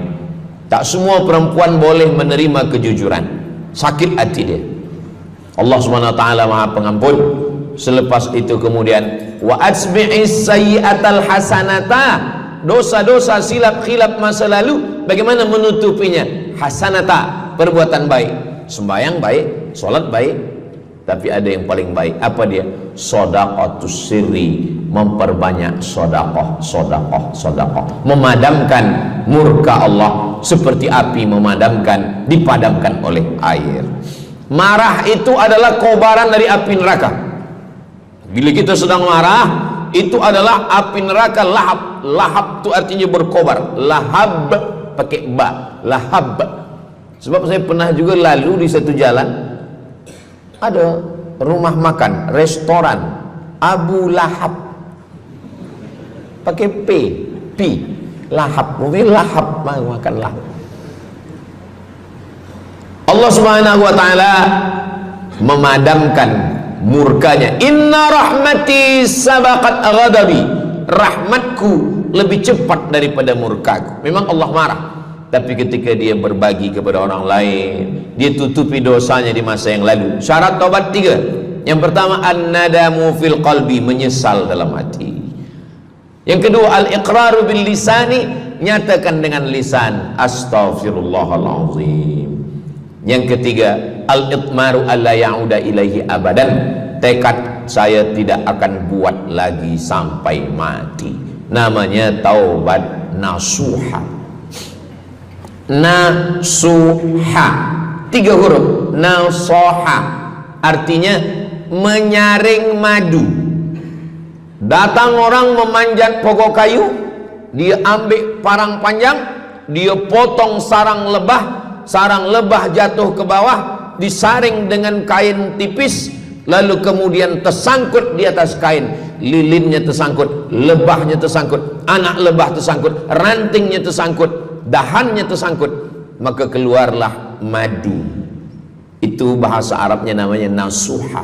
Tak semua perempuan boleh menerima kejujuran. Sakit hati dia. Allah Subhanahu wa taala Maha Pengampun. Selepas itu kemudian wa asbi'is sayyi'atal hasanata, dosa-dosa silap khilaf masa lalu bagaimana menutupinya? Hasanata, perbuatan baik. sembahyang baik, sholat baik, tapi ada yang paling baik. Apa dia? Shadaqatus sirri, memperbanyak sedekah, sedekah, sedekah, memadamkan murka Allah seperti api dipadamkan oleh air. Marah itu adalah kobaran dari api neraka. Bila kita sedang marah, itu adalah api neraka lahab. Lahab itu artinya berkobar. Lahab pakai ba, lahab. Sebab saya pernah juga lalu di satu jalan, ada rumah makan, restoran Abu Lahab, pakai P, lahab, mungkin lahab, makan lahab. Allah Subhanahu wa taala memadamkan murkanya. Inna rahmati sabaqat ghadabi, rahmatku lebih cepat daripada murkaku. Memang Allah marah, tapi ketika dia berbagi kepada orang lain, dia tutupi dosanya di masa yang lalu. Syarat taubat 3. Yang pertama, an-nadamu fil qalbi, menyesal dalam hati. Yang kedua, al-iqraru bil lisani, nyatakan dengan lisan, astaghfirullahalazim. Yang ketiga, al-itmaru alla ya'uda ilaihi abadan, tekad saya tidak akan buat lagi sampai mati. Namanya taubat nasuha. Nasuha, 3 huruf. Nasoha artinya menyaring madu. Datang orang memanjat pokok kayu, dia ambil parang panjang, dia potong sarang lebah jatuh ke bawah, disaring dengan kain tipis, lalu kemudian tersangkut di atas kain. Lilinnya tersangkut, lebahnya tersangkut, anak lebah tersangkut, rantingnya tersangkut, dahannya tersangkut, maka keluarlah madu. Itu bahasa Arabnya namanya nasuha.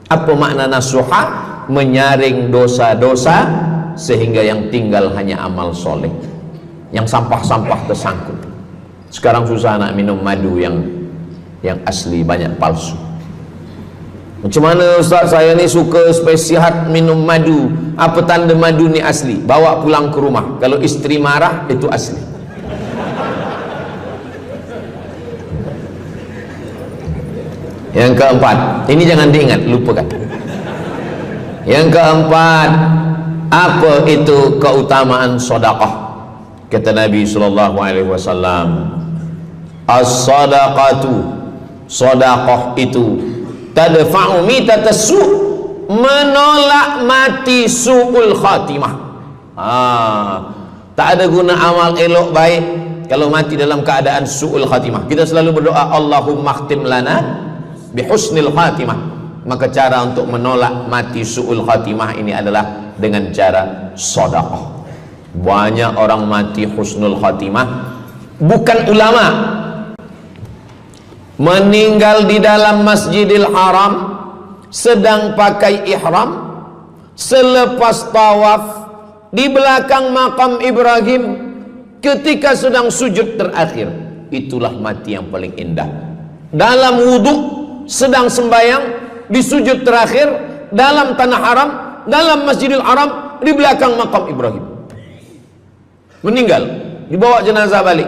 Apa makna nasuha? Menyaring dosa-dosa sehingga yang tinggal hanya amal soleh, yang sampah-sampah tersangkut. Sekarang susah nak minum madu yang asli, banyak palsu. Macam mana Ustaz, saya ni suka spesial minum madu, apa tanda madu ni asli? Bawa pulang ke rumah, kalau istri marah itu asli. Yang keempat, ini jangan diingat, lupakan. Yang keempat, apa itu keutamaan sedekah? Kata Nabi sallallahu alaihi wasallam, as-sadaqatu, sedekah itu tadfa'u mitatassu, menolak mati su'ul khatimah. Tak ada guna amal elok baik kalau mati dalam keadaan su'ul khatimah. Kita selalu berdoa, Allahumma khtim lana bihusnil khatimah. Maka cara untuk menolak mati su'ul khatimah ini adalah dengan cara sedekah. Banyak orang mati husnul khatimah, bukan ulama, meninggal di dalam Masjidil Haram sedang pakai ihram, selepas tawaf di belakang makam Ibrahim ketika sedang sujud terakhir. Itulah mati yang paling indah. Dalam wudhu sedang sembahyang, di sujud terakhir dalam tanah haram, dalam Masjidil Haram, di belakang makam Ibrahim. Meninggal, dibawa jenazah balik.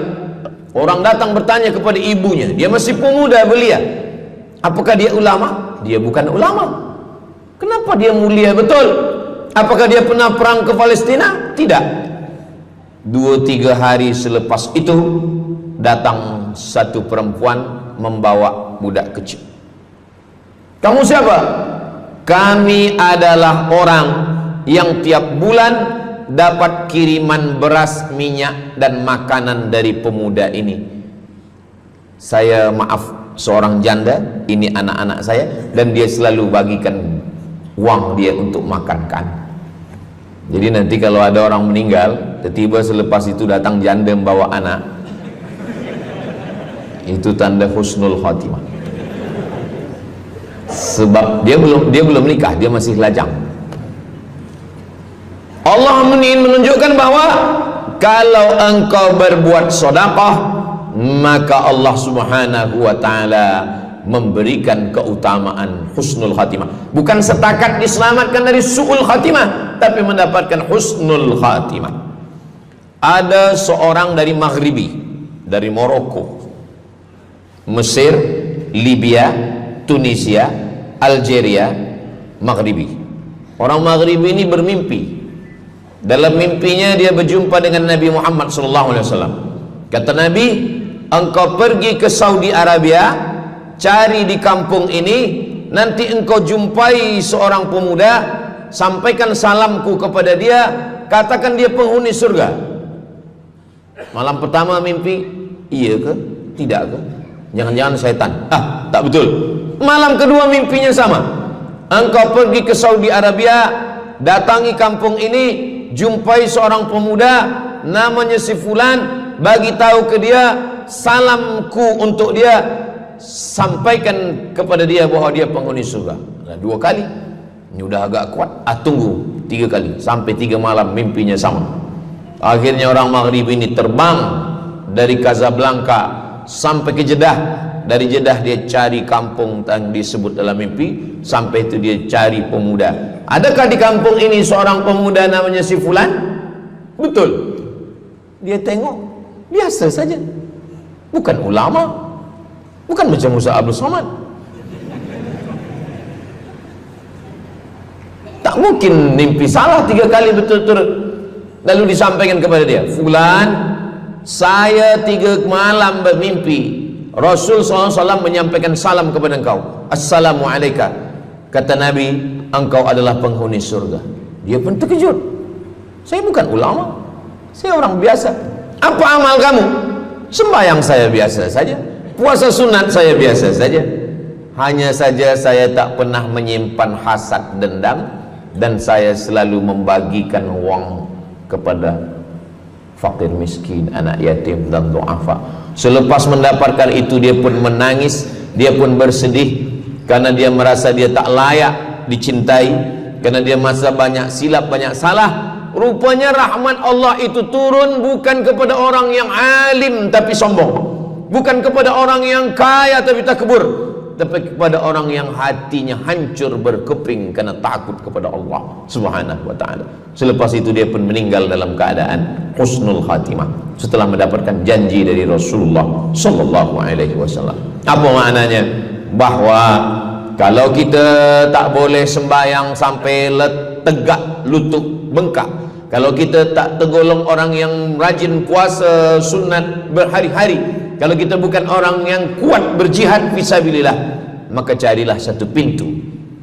Orang datang bertanya kepada ibunya, dia masih pemuda belia, apakah dia ulama? Dia bukan ulama. Kenapa dia mulia betul? Apakah dia pernah perang ke Palestina? Tidak. 2-3 hari selepas itu datang satu perempuan membawa budak kecil. Kamu siapa? Kami adalah orang yang tiap bulan dapat kiriman beras, minyak dan makanan dari pemuda ini. Saya maaf, seorang janda, ini anak-anak saya, dan dia selalu bagikan uang dia untuk makan kan. Jadi nanti kalau ada orang meninggal, tiba-tiba selepas itu datang janda membawa anak, itu tanda husnul khatimah. Sebab dia belum nikah, dia masih lajang. Allah menunjukkan bahwa kalau engkau berbuat sedekah, maka Allah Subhanahu wa taala memberikan keutamaan husnul khatimah. Bukan setakat diselamatkan dari su'ul khatimah, tapi mendapatkan husnul khatimah. Ada seorang dari Maghribi, dari Maroko, Mesir, Libya, Tunisia, Algeria, Maghribi. Orang Maghribi ini bermimpi. Dalam mimpinya dia berjumpa dengan Nabi Muhammad SAW. Kata Nabi, engkau pergi ke Saudi Arabia, cari di kampung ini, nanti engkau jumpai seorang pemuda, sampaikan salamku kepada dia, katakan dia penghuni surga. Malam pertama mimpi, iya ke? Tidak ke? Jangan-jangan syaitan. Tak betul. Malam kedua mimpinya sama. Engkau pergi ke Saudi Arabia, datangi kampung ini, jumpai seorang pemuda namanya si fulan, bagi tahu ke dia, salamku untuk dia, sampaikan kepada dia bahwa dia penghuni surga. Nah, 2 kali. Ini udah agak kuat. Tunggu 3 kali, sampai 3 malam mimpinya sama. Akhirnya orang Maghrib ini terbang dari Casablanca sampai ke Jeddah. Dari Jeddah dia cari kampung yang disebut dalam mimpi. Sampai itu dia cari pemuda. Adakah di kampung ini seorang pemuda namanya si fulan? Betul. Dia tengok, biasa saja. Bukan ulama, bukan macam Musa Abdul Somad. Tak mungkin mimpi salah 3 kali betul-betul. Lalu disampaikan kepada dia, fulan, saya 3 malam bermimpi Rasul SAW menyampaikan salam kepada engkau. Assalamualaikum. Kata Nabi, engkau adalah penghuni surga. Dia pun terkejut. Saya bukan ulama, saya orang biasa. Apa amal kamu? Sembahyang saya biasa saja, puasa sunat saya biasa saja. Hanya saja saya tak pernah menyimpan hasad dendam, dan saya selalu membagikan uang kepada fakir miskin, anak yatim dan du'afa. Selepas mendapatkan itu dia pun menangis, dia pun bersedih karena dia merasa dia tak layak dicintai, karena dia merasa banyak silap, banyak salah. Rupanya rahmat Allah itu turun bukan kepada orang yang alim tapi sombong, bukan kepada orang yang kaya tapi takbur, tapi kepada orang yang hatinya hancur berkeping karena takut kepada Allah Subhanahu wa ta'ala. Selepas itu dia pun meninggal dalam keadaan husnul khatimah setelah mendapatkan janji dari Rasulullah sallallahu alaihi wasallam. Apa maknanya? Bahwa kalau kita tak boleh sembahyang sampai tegak lutut bengkak, kalau kita tak tergolong orang yang rajin puasa sunat berhari-hari, kalau kita bukan orang yang kuat berjihad fisabilillah, maka carilah satu pintu.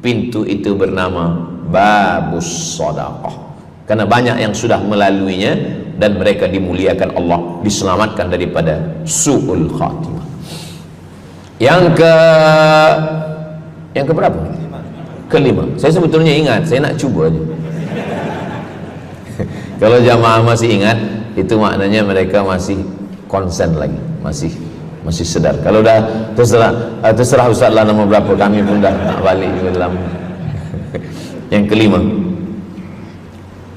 Pintu itu bernama babus sedekah. Karena banyak yang sudah melaluinya dan mereka dimuliakan Allah, diselamatkan daripada su'ul khatimah. Yang ke berapa? Kelima. Saya sebetulnya ingat, saya nak cuba aja. Kalau jamaah masih ingat, itu maknanya mereka masih konsen lagi, masih sedar. Kalau dah terserah Ustaz lah nama berapa, kami pun dah nak balik ke dalam. Yang kelima,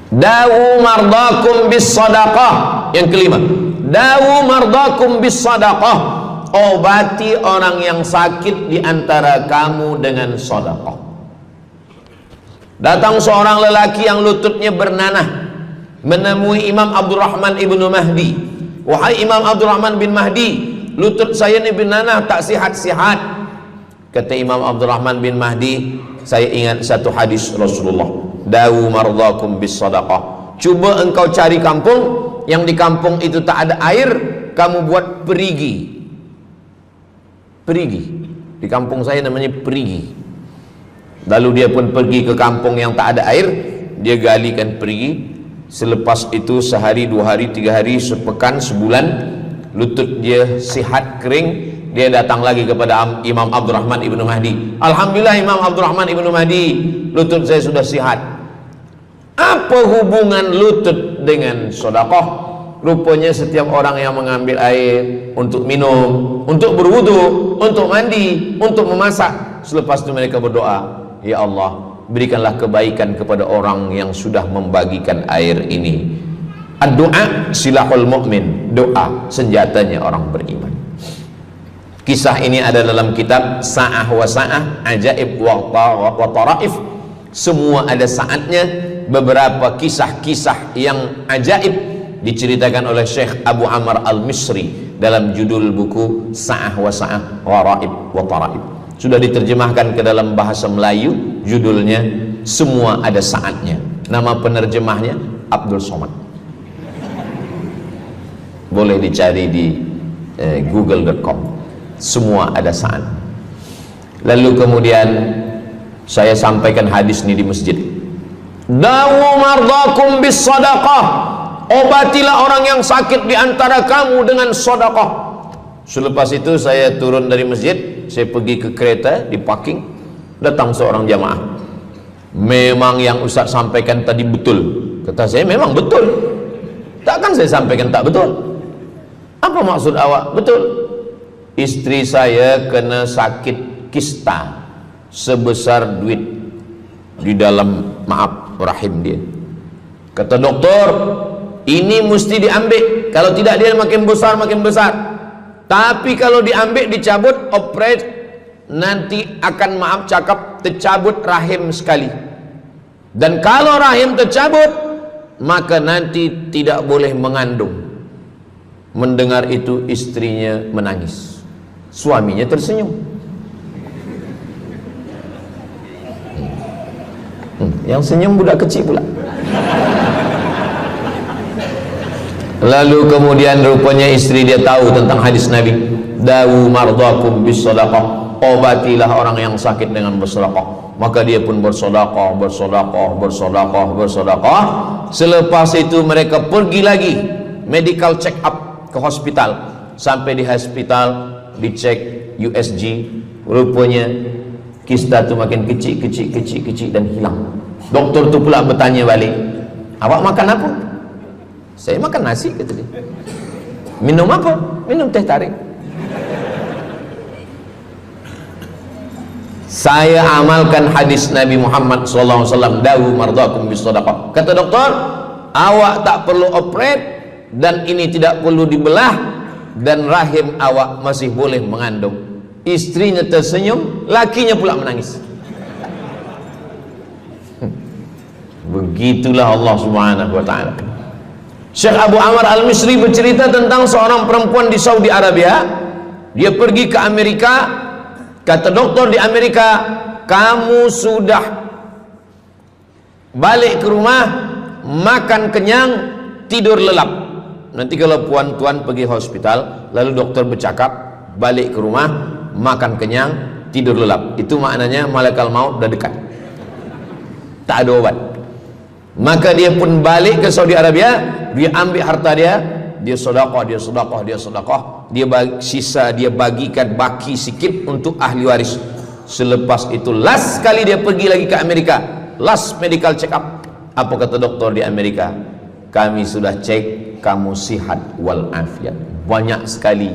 dawu mardakum bis sadaqah. Yang kelima, dawu mardakum bis sadaqah. Obati orang yang sakit di antara kamu dengan sedekah. Datang seorang lelaki yang lututnya bernanah menemui Imam Abdurrahman ibnu Mahdi. Wahai Imam Abdurrahman bin Mahdi, lutut saya ni bernanah tak sihat-sihat. Kata Imam Abdurrahman bin Mahdi, saya ingat satu hadis Rasulullah, dawu mardakum bis sadaqah. Cuba engkau cari kampung yang di kampung itu tak ada air, kamu buat perigi. Perigi, di kampung saya namanya perigi. Lalu dia pun pergi ke kampung yang tak ada air, dia galikan perigi. Selepas itu sehari, 2 hari, 3 hari, sepekan, sebulan, lutut dia sihat kering. Dia datang lagi kepada Imam Abdurrahman ibnu Mahdi. Alhamdulillah Imam Abdurrahman ibnu Mahdi, lutut saya sudah sihat. Apa hubungan lutut dengan sedekah? Rupanya setiap orang yang mengambil air untuk minum, untuk berwudu, untuk mandi, untuk memasak, selepas itu mereka berdoa, ya Allah, berikanlah kebaikan kepada orang yang sudah membagikan air ini. Ad-du'a silahul mu'min, doa senjatanya orang beriman. Kisah ini ada dalam kitab Sa'ah wa Sa'ah, Ajaib wa Taraif. Semua ada saatnya. Beberapa kisah-kisah yang ajaib diceritakan oleh Syekh Abu Amr Al-Misri dalam judul buku Sa'ah wa Sa'ah Gharaib wa Taraib. Sudah diterjemahkan ke dalam bahasa Melayu, judulnya Semua Ada Saatnya. Nama penerjemahnya Abdul Somad. Boleh dicari di google.com. Semua ada saat. Lalu kemudian saya sampaikan hadis ini di masjid. Dawu mardakum bis sadaqah. Obatilah orang yang sakit di antara kamu dengan sedekah. Selepas itu saya turun dari masjid, saya pergi ke kereta, di parking, datang seorang jamaah. Memang yang Ustaz sampaikan tadi betul. Kata saya, memang betul. Takkan saya sampaikan tak betul? Apa maksud awak? Betul. Istri saya kena sakit kista sebesar duit di dalam, maaf, rahim dia. Kata doktor, ini mesti diambil, kalau tidak dia makin besar makin besar. Tapi kalau diambil, dicabut, operate, nanti akan, maaf cakap, tercabut rahim sekali. Dan kalau rahim tercabut, maka nanti tidak boleh mengandung. Mendengar itu istrinya menangis, suaminya tersenyum. Yang senyum budak kecil pula. Lalu kemudian rupanya istri dia tahu tentang hadis Nabi, dawu mardakum bis sadaqah. Obatilah orang yang sakit dengan bersedekah. Maka dia pun bersedekah, bersedekah, bersedekah, bersedekah. Selepas itu mereka pergi lagi medical check up ke hospital. Sampai di hospital dicek USG, rupanya kista itu makin kecil, kecil, kecil, kecil dan hilang. Doktor tu pula bertanya balik, awak makan apa? Saya makan nasi, kata dia. Minum apa? Minum teh tarik. Saya amalkan hadis Nabi Muhammad SAW, dawu mardakum bis sadaqah. Kata doktor, awak tak perlu operate dan ini tidak perlu dibelah, dan rahim awak masih boleh mengandung. Istrinya tersenyum, lakinya pula menangis. Begitulah Allah Subhanahu wa taala. Syekh Abu Amr Al-Misri bercerita tentang seorang perempuan di Saudi Arabia. Dia pergi ke Amerika. Kata doktor di Amerika, kamu sudah balik ke rumah, makan kenyang, tidur lelap. Nanti kalau puan-tuan pergi hospital, lalu dokter bercakap, balik ke rumah, makan kenyang, tidur lelap, itu maknanya malaikat maut dah dekat, tak ada obat. Maka dia pun balik ke Saudi Arabia, dia ambil harta dia, dia sedekah, dia sedekah, dia sedekah, dia sisa dia bagikan baki sikit untuk ahli waris. Selepas itu last kali dia pergi lagi ke Amerika, last medical check up. Apa kata doktor di Amerika? Kami sudah cek, kamu sihat wal afiat. Banyak sekali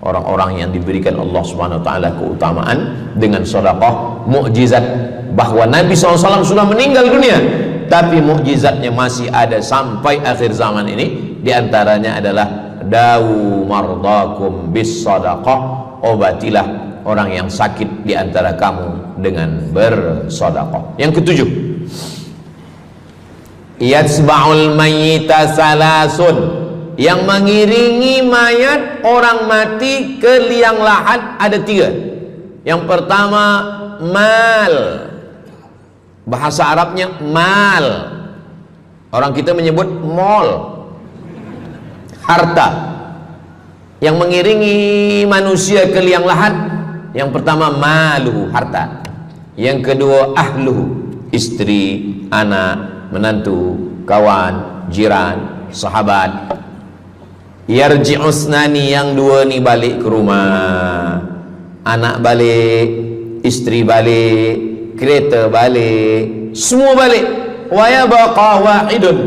orang-orang yang diberikan Allah Subhanahu wa taala keutamaan dengan sedekah, mukjizat bahwa Nabi SAW sudah meninggal dunia, tapi mukjizatnya masih ada sampai akhir zaman ini. Di antaranya adalah dawu mardakum bis sadaqah, obatilah orang yang sakit di antara kamu dengan bersedekah. Yang ketujuh, yatsba'ul mayyita salasun, yang mengiringi mayat orang mati ke liang lahat ada tiga. Yang pertama mal, bahasa Arabnya mal, orang kita menyebut mall, harta. Yang mengiringi manusia ke liang lahat, yang pertama maluhu, harta. Yang kedua ahluhu, istri, anak, menantu, kawan, jiran, sahabat. Yarji'usnani, yang dua ni balik ke rumah, anak balik, istri balik, kereta balik, semua balik. Wa yabqa wahidun,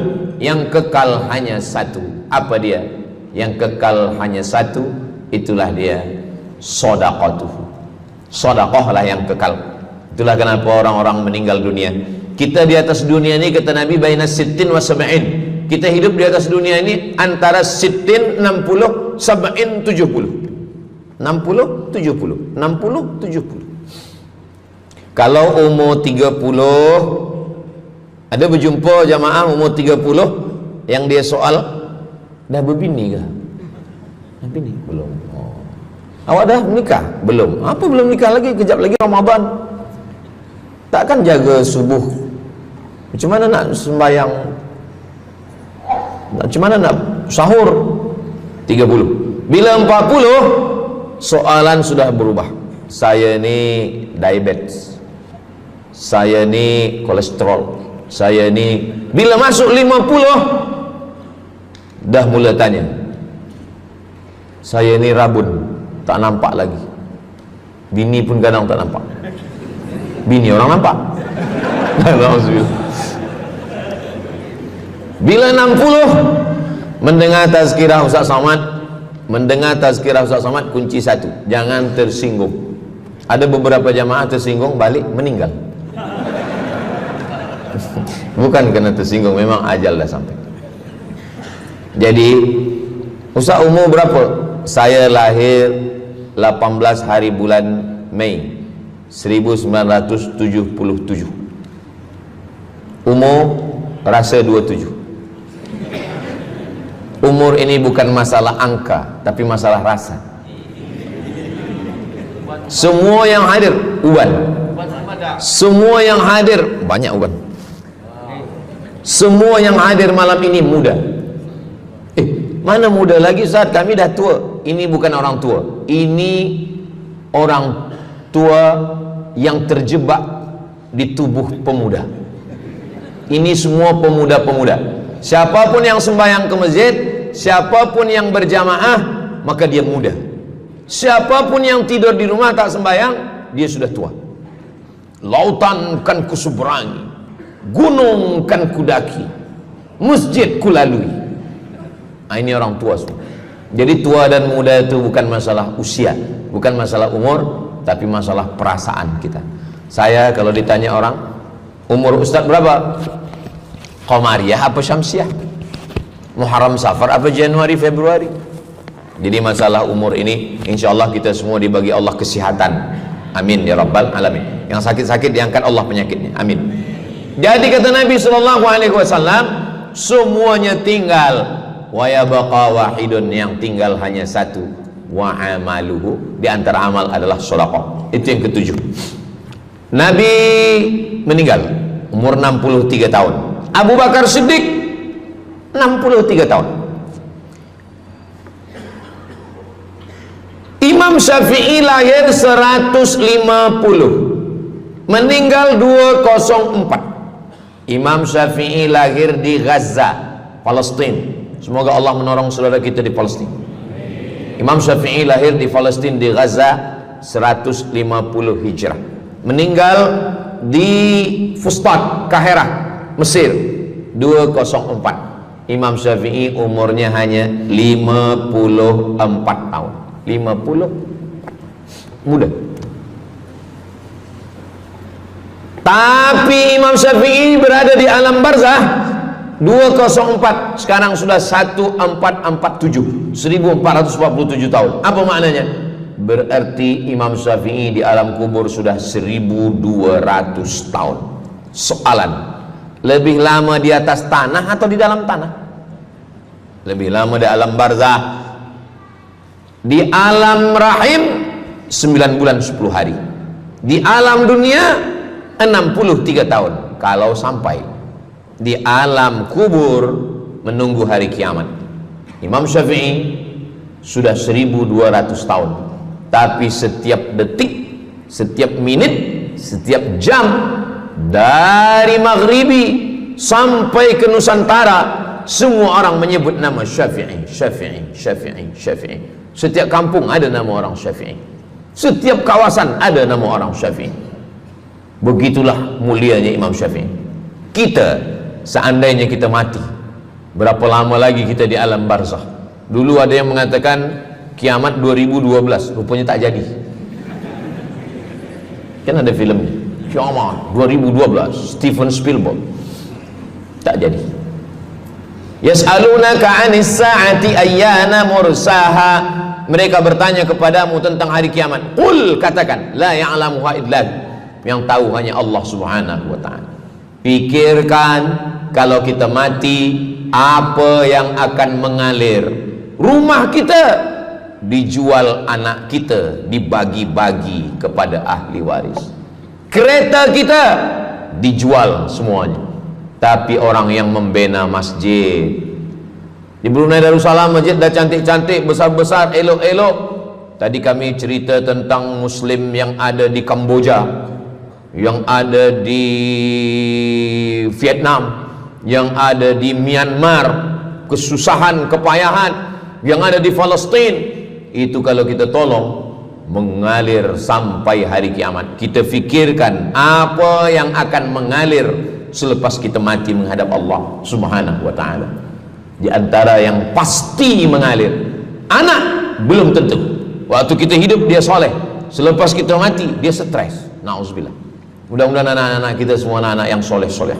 yang kekal hanya satu. Apa dia? Yang kekal hanya satu, itulah dia sedekatuhu. Sedekahlah yang kekal. Itulah kenapa orang-orang meninggal dunia. Kita di atas dunia ini, kata Nabi, baina sittin wa sab'in. Kita hidup di atas dunia ini antara sittin, 60, sab'in, 70. 60, 70, 60, 70. Kalau umur 30, ada berjumpa jamaah umur 30 yang dia soal, dah berbini ke? Nabi ni belum. Oh. Awak dah menikah? Belum. Apa belum nikah lagi? Kejap lagi Ramadan. Takkan jaga subuh? Macam mana nak sembahyang? Macam mana nak sahur? 30. Bila 40, soalan sudah berubah. Saya ni diabetes, saya ni kolesterol, saya ni. Bila masuk 50, dah mula tanya, saya ni rabun, tak nampak lagi. Bini pun kadang tak nampak. Bini orang nampak. Bila 60, mendengar tazkirah Ustaz Somad, kunci satu, jangan tersinggung. Ada beberapa jamaah tersinggung, balik meninggal. Bukan kerana tersinggung, memang ajal dah sampai. Jadi Ustaz umur berapa? Saya lahir 18 hari bulan Mei 1977. Umur rasa 27. Umur ini bukan masalah angka, tapi masalah rasa. Semua yang hadir uban, semua yang hadir banyak uban, semua yang hadir malam ini muda. Mana muda lagi Ustaz? Kami dah tua. Ini bukan orang tua, ini orang tua yang terjebak di tubuh pemuda. Ini semua pemuda-pemuda. Siapapun yang sembahyang ke masjid, siapapun yang berjamaah, maka dia muda. Siapapun yang tidur di rumah tak sembahyang, dia sudah tua. Lautan kan kuseberangi, gunung kan kudaki, masjid kulalui. Ini orang tua semua. Jadi tua dan muda itu bukan masalah usia, bukan masalah umur, tapi masalah perasaan kita. Saya kalau ditanya orang, umur Ustaz berapa? Qamariyah apa Syamsiah? Muharram Safar apa Januari Februari? Jadi masalah umur ini insyaallah kita semua dibagi Allah kesihatan. Amin ya rabbal alamin. Yang sakit-sakit diangkat Allah penyakitnya. Amin. Jadi kata Nabi sallallahu alaihi wasallam, semuanya tinggal, wa yabqa wahidun, yang tinggal hanya satu, wa amaluhu, di antara amal adalah sedekah. Itu yang ketujuh. Nabi meninggal umur 63 tahun. Abu Bakar Siddiq 63 tahun. Imam Syafi'i lahir 150, meninggal 204. Imam Syafi'i lahir di Gaza, Palestina. Semoga Allah menolong saudara kita di Palestina. Imam Syafi'i lahir di Palestina, di Gaza 150 Hijrah. Meninggal di Fustat, Kahirah, Mesir 204. Imam Syafi'i umurnya hanya 54 tahun. 50, muda. Tapi Imam Syafi'i berada di alam barzah 204, sekarang sudah 1447, 1447 tahun. Apa maknanya? Berarti Imam Syafi'i di alam kubur sudah 1200 tahun. Soalan, lebih lama di atas tanah atau di dalam tanah? Lebih lama di alam barzah. Di alam rahim 9 bulan 10 hari. Di alam dunia 63 tahun kalau sampai. Di alam kubur menunggu hari kiamat. Imam Syafi'i sudah 1200 tahun. Tapi setiap detik, setiap menit, setiap jam, dari maghribi sampai ke Nusantara, semua orang menyebut nama Syafi'i, Syafi'i, Syafi'i, Syafi'i. Setiap kampung ada nama orang Syafi'i, setiap kawasan ada nama orang Syafi'i. Begitulah mulianya Imam Syafi'i. Kita, seandainya kita mati, berapa lama lagi kita di alam barzah? Dulu ada yang mengatakan kiamat 2012, rupanya tak jadi. Kan ada filmnya, kiamat 2012, Steven Spielberg. Tak jadi. Yas'alunaka 'anis sa'ati ayyana mursaha. Mereka bertanya kepadamu tentang hari kiamat. Qul, katakan, la ya'lamuha illa, yang tahu hanya Allah Subhanahu wa ta'ala. Pikirkan, kalau kita mati, apa yang akan mengalir? Rumah kita dijual anak kita, dibagi-bagi kepada ahli waris. Kereta kita dijual semuanya. Tapi orang yang membina masjid di Brunei Darussalam, masjid dah cantik-cantik, besar-besar, elok-elok. Tadi kami cerita tentang Muslim yang ada di Kamboja, yang ada di Vietnam, yang ada di Myanmar, kesusahan, kepayahan, yang ada di Palestin. Itu kalau kita tolong, mengalir sampai hari kiamat. Kita fikirkan apa yang akan mengalir selepas kita mati menghadap Allah Subhanahu wa ta'ala. Di antara yang pasti mengalir, anak belum tentu. Waktu kita hidup dia soleh, selepas kita mati dia stres. Na'udzubillah. Mudah-mudahan anak-anak kita semua anak-anak yang soleh-soleh.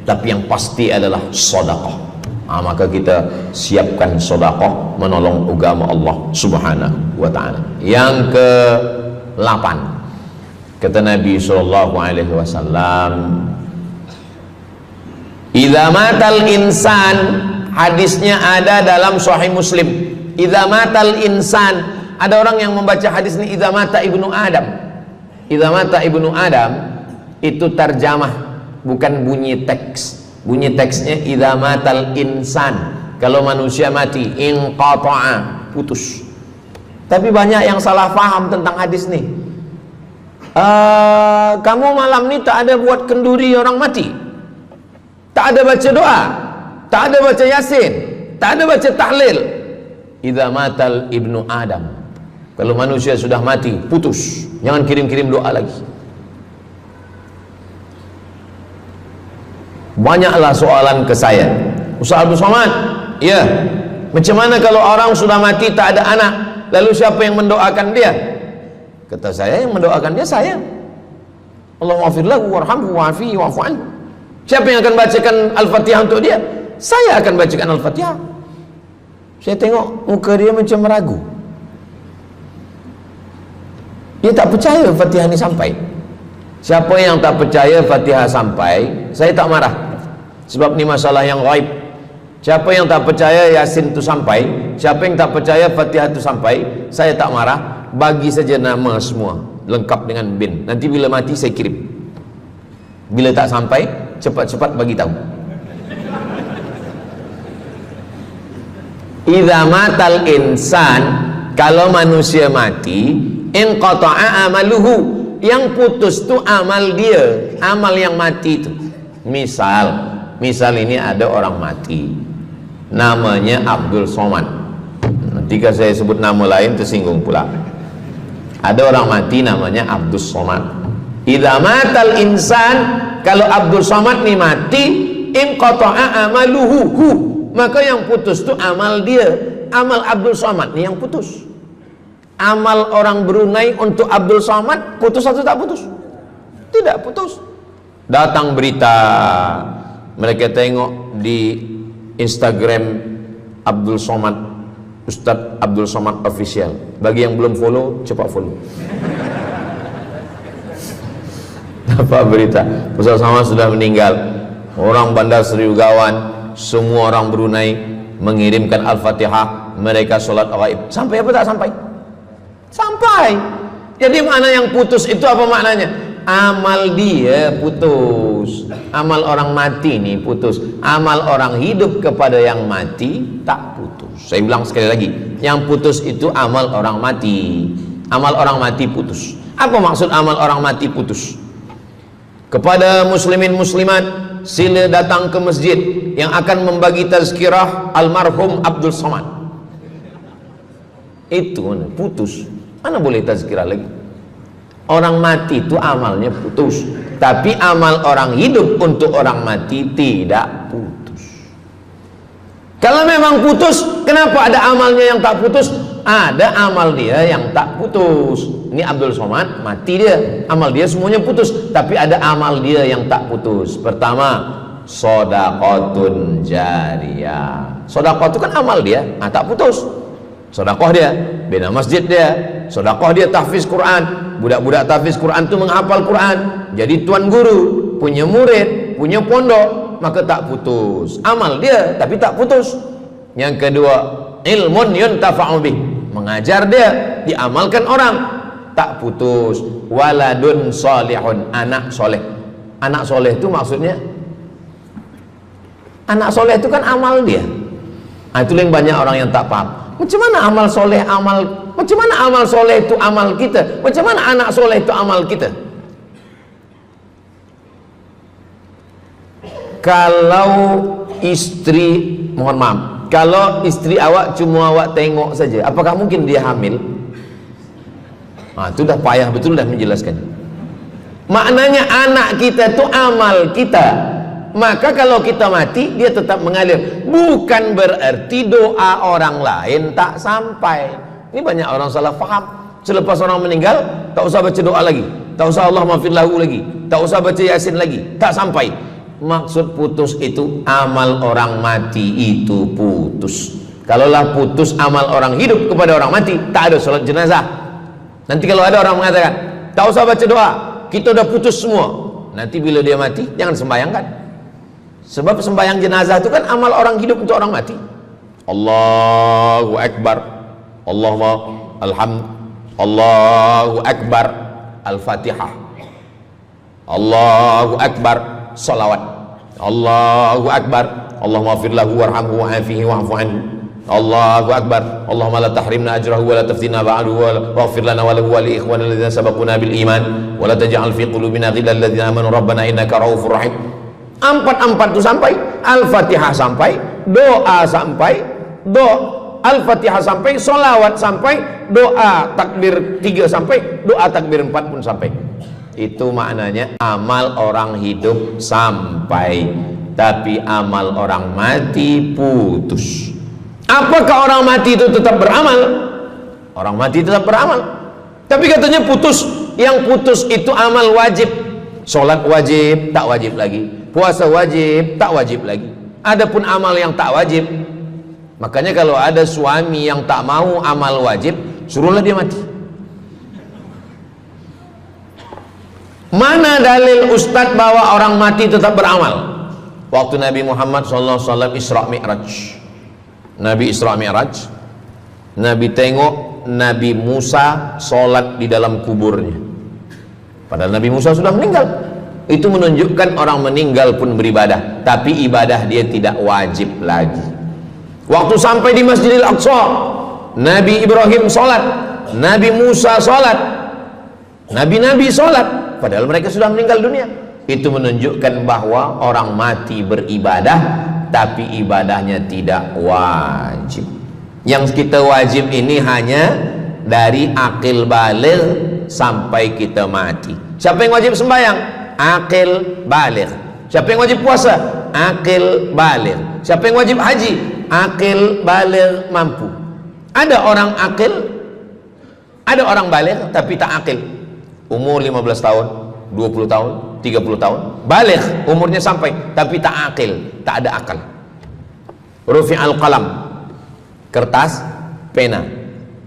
Tapi yang pasti adalah sedekah. Maka kita siapkan sedekah menolong agama Allah Subhanahu wa ta'ala. Yang ke-8, kata Nabi sallallahu alaihi wasallam, idza matal insan, hadisnya ada dalam Sahih Muslim. Idza matal insan, ada orang yang membaca hadis ini idza mata ibnu Adam. Idza mata ibnu Adam itu terjemah, bukan bunyi teks. Bunyi teksnya idza matal insan, kalau manusia mati, inqata'a, putus. Tapi banyak yang salah faham tentang hadis nih. Kamu malam ni tak ada buat kenduri orang mati, tak ada baca doa, tak ada baca yasin, tak ada baca tahlil. Idza matal ibnu Adam, kalau manusia sudah mati, putus. Jangan kirim-kirim doa lagi. Banyaklah soalan ke saya, Ustaz Abdul Somad, ya, macam mana kalau orang sudah mati tak ada anak, lalu siapa yang mendoakan dia? Kata saya, yang mendoakan dia saya. Allahumma ighfir lahu warhamhu wa'afihi wa'fu anhu. Siapa yang akan bacakan Al-Fatihah untuk dia? Saya akan bacakan Al-Fatihah. Saya tengok muka dia macam meragu, dia tak percaya Fatihah ini sampai. Siapa yang tak percaya Fatihah sampai, saya tak marah, sebab ni masalah yang gaib. Siapa yang tak percaya Yasin itu sampai, siapa yang tak percaya Fatihah itu sampai, saya tak marah. Bagi saja nama semua lengkap dengan bin. Nanti bila mati saya kirim. Bila tak sampai, cepat-cepat bagi tahu. Idza matal insan, kalau manusia mati, inqata'a amaluhu, yang putus tu amal dia, amal yang mati itu. Misal ini ada orang mati, namanya Abdul Somad. Nanti kalau saya sebut nama lain tersinggung pula. Ada orang mati namanya Abdul Somad. Idza matal insan, kalau Abdul Somad ni mati, inqata'a amaluhu, maka yang putus tu amal dia. Amal Abdul Somad ni yang putus. Amal orang Brunei untuk Abdul Somad putus atau tak putus? Tidak putus. Datang berita, mereka tengok di Instagram Abdul Somad, Ustadz Abdul Somad Official. Bagi yang belum follow, cepat follow. Dapat berita Ustadz Somad sudah meninggal. Orang Bandar Seri Begawan, semua orang Brunei mengirimkan Al-Fatihah, mereka sholat gaib. Sampai apa tak sampai? Sampai. Jadi mana yang putus itu apa maknanya? Amal dia putus, amal orang mati nih putus, amal orang hidup kepada yang mati tak putus. Saya bilang sekali lagi, yang putus itu amal orang mati. Amal orang mati putus. Apa maksud amal orang mati putus? Kepada muslimin muslimat, sila datang ke masjid yang akan membagi tazkirah almarhum Abdul Somad. Itu mana putus, mana boleh tazkirah lagi. Orang mati itu amalnya putus, tapi amal orang hidup untuk orang mati tidak putus. Kalau memang putus, kenapa ada amalnya yang tak putus? Ada amal dia yang tak putus. Ini Abdul Somad mati dia, amal dia semuanya putus, tapi ada amal dia yang tak putus. Pertama, shadaqatun jariyah. Sedekah itu kan amal dia, tak putus. Sedekah dia bina masjid dia, sedekah dia tahfiz Quran. Budak-budak tahfiz Quran itu menghafal Quran, jadi tuan guru, punya murid, punya pondok, maka tak putus. Amal dia tapi tak putus. Yang kedua, ilmun yuntafa'u bih, mengajar dia, diamalkan orang, tak putus. Waladun solihun, anak soleh. Anak soleh itu maksudnya, anak soleh itu kan amal dia. Nah, itu yang banyak orang yang tak paham. Macam mana amal soleh, macam mana amal soleh itu amal kita? Macam mana anak soleh itu amal kita? Kalau istri, mohon maaf, kalau istri awak cuma awak tengok saja, apakah mungkin dia hamil? Nah, itu dah payah betul dah menjelaskan. Maknanya anak kita itu amal kita. Maka kalau kita mati, dia tetap mengalir. Bukan berarti doa orang lain tak sampai. Ini banyak orang salah faham. Selepas orang meninggal, tak usah baca doa lagi, tak usah Allah maafir lahu lagi, tak usah baca Yasin lagi, tak sampai. Maksud putus itu amal orang mati itu putus. Kalaulah putus amal orang hidup kepada orang mati, tak ada salat jenazah. Nanti kalau ada orang mengatakan tak usah baca doa, kita udah putus semua, nanti bila dia mati jangan sembayangkan. Sebab sembayang jenazah itu kan amal orang hidup untuk orang mati. Allahu Akbar, Allahumma alhamd, Allahu Akbar, Al-Fatihah, Allahu Akbar, salawat, Allahu Akbar, Allahumma maghfir lahu warhamhu wa'afihi wa'fu anhu, Allahu Akbar, Allahumma la tahrimna ajrahu wa la taftina ba'dahu wa waghfir lana wa lahu wa li ikhwanina alladhina sabaquna bil iman wa la taj'al fi qulubina ghillan lil ladzina amanu rabbana innaka ra'ufur rahim. Empat itu sampai, Al-Fatihah sampai, doa sampai, Al-Fatihah sampai, solawat sampai, doa takbir 3 sampai, doa takbir 4 pun sampai. Itu maknanya amal orang hidup sampai, tapi amal orang mati putus. Apakah orang mati itu tetap beramal? Orang mati tetap beramal, tapi katanya putus. Yang putus itu amal wajib. Sholat wajib, tak wajib lagi. Puasa wajib, tak wajib lagi. Adapun amal yang tak wajib, makanya kalau ada suami yang tak mau amal wajib, suruhlah dia mati. Mana dalil ustadz bahwa orang mati tetap beramal? Waktu Nabi Muhammad SAW Isra Mi'raj, Nabi Isra Mi'raj, Nabi tengok Nabi Musa sholat di dalam kuburnya, padahal Nabi Musa sudah meninggal. Itu menunjukkan orang meninggal pun beribadah, tapi ibadah dia tidak wajib lagi. Waktu sampai di Masjidil Aqsa, Nabi Ibrahim sholat, Nabi Musa sholat, Nabi-Nabi sholat, padahal mereka sudah meninggal dunia. Itu menunjukkan bahwa orang mati beribadah, tapi ibadahnya tidak wajib. Yang kita wajib ini hanya dari akil baligh sampai kita mati. Siapa yang wajib sembahyang? Akil baligh. Siapa yang wajib puasa? Akil baligh. Siapa yang wajib haji? Akil baligh mampu. Ada orang akil, ada orang baligh tapi tak akil. Umur 15 tahun, 20 tahun, 30 tahun, baligh, umurnya sampai, tapi tak akil, tak ada akal. Rufi'al qalam, kertas, pena.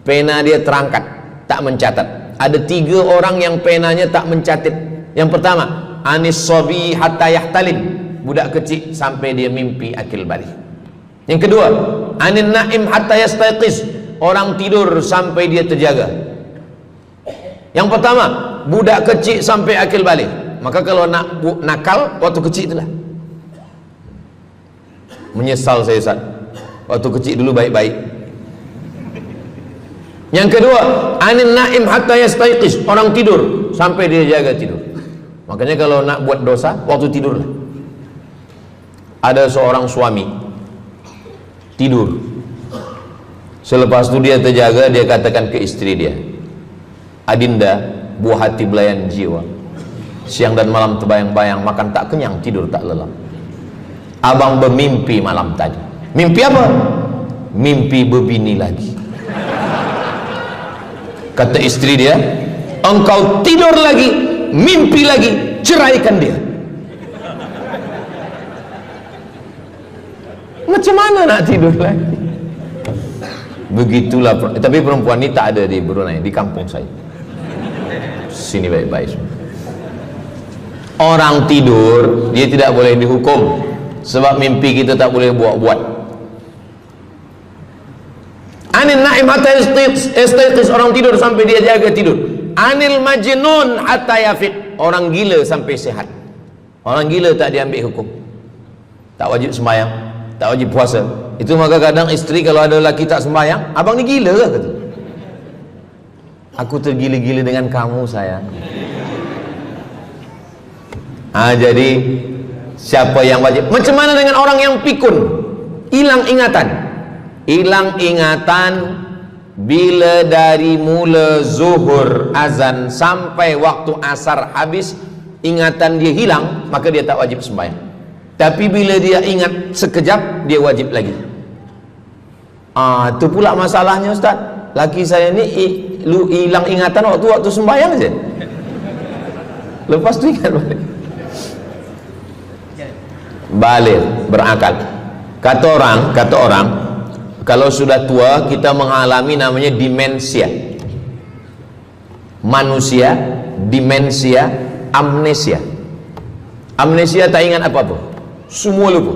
Pena dia terangkat, tak mencatat. Ada 3 orang yang penanya tak mencatat. Yang pertama, anis sobi hatta yahtalim, budak kecil sampai dia mimpi akil balik. Yang kedua, anin naim hatta yastayqiz, orang tidur sampai dia terjaga. Yang pertama, budak kecil sampai akil balik. Maka kalau nak nakal waktu kecil itulah. Menyesal saya Ustaz, waktu kecil dulu baik-baik. Yang kedua, anin naim hatta yastayqiz, orang tidur sampai dia jaga tidur. Makanya kalau nak buat dosa waktu tidur. Ada seorang suami tidur, selepas itu dia terjaga, dia katakan ke istri dia, Adinda, buah hati belayan jiwa, siang dan malam terbayang-bayang, makan tak kenyang, tidur tak lelap. Abang bermimpi malam tadi. Mimpi apa? Mimpi berbini lagi. Kata istri dia, engkau tidur lagi, mimpi lagi, ceraikan dia. Macam mana nak tidur lagi? Begitulah. Tapi perempuan ini tak ada di Brunei, di kampung saya. Sini baik-baik. Orang tidur dia tidak boleh dihukum, sebab mimpi kita tak boleh buat-buat. Anil naim hatta yastayqis, orang tidur sampai dia jaga tidur. Anil majnun hatta yafiq, orang gila sampai sehat. Orang gila tak diambil hukum, tak wajib sembahyang, tak wajib puasa. Itu maka kadang isteri kalau ada lelaki tak sembahyang, abang ni gila ke? Kata, aku tergila-gila dengan kamu sayang. Jadi siapa yang wajib? Macam mana dengan orang yang pikun, hilang ingatan? Hilang ingatan bila dari mula zuhur azan sampai waktu asar habis, ingatan dia hilang, maka dia tak wajib sembahyang. Tapi bila dia ingat sekejap, dia wajib lagi. Itu pula masalahnya Ustaz. Laki saya ni hilang ingatan waktu sembahyang je. Lepas tu ingat balik berakal. Kata orang kalau sudah tua kita mengalami namanya demensia. Manusia demensia, amnesia. Amnesia tak ingat apa-apa, semua lupa.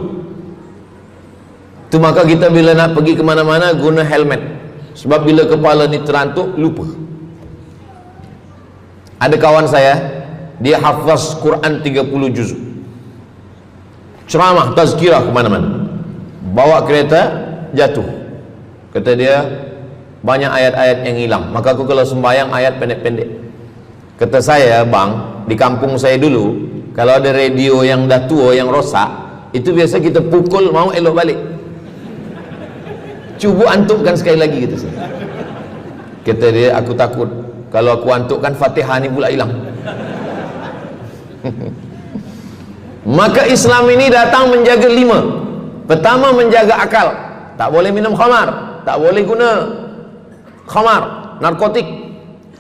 Tu maka kita bila nak pergi ke mana-mana guna helmet, sebab bila kepala ni terantuk lupa. Ada kawan saya, dia hafaz Quran 30 juz, ceramah tazkirah ke mana-mana, bawa kereta jatuh. Kata dia banyak ayat-ayat yang hilang, maka aku kalau sembahyang ayat pendek-pendek. Kata saya, bang, di kampung saya dulu kalau ada radio yang dah tua yang rosak, itu biasa kita pukul mau elok balik. Cuba antukkan sekali lagi, kata saya. Kata dia, aku takut kalau aku antukkan Fatihah ni pula hilang. Maka Islam ini datang menjaga 5. Pertama, menjaga akal. Tak boleh minum khamar, tak boleh guna khamar, narkotik.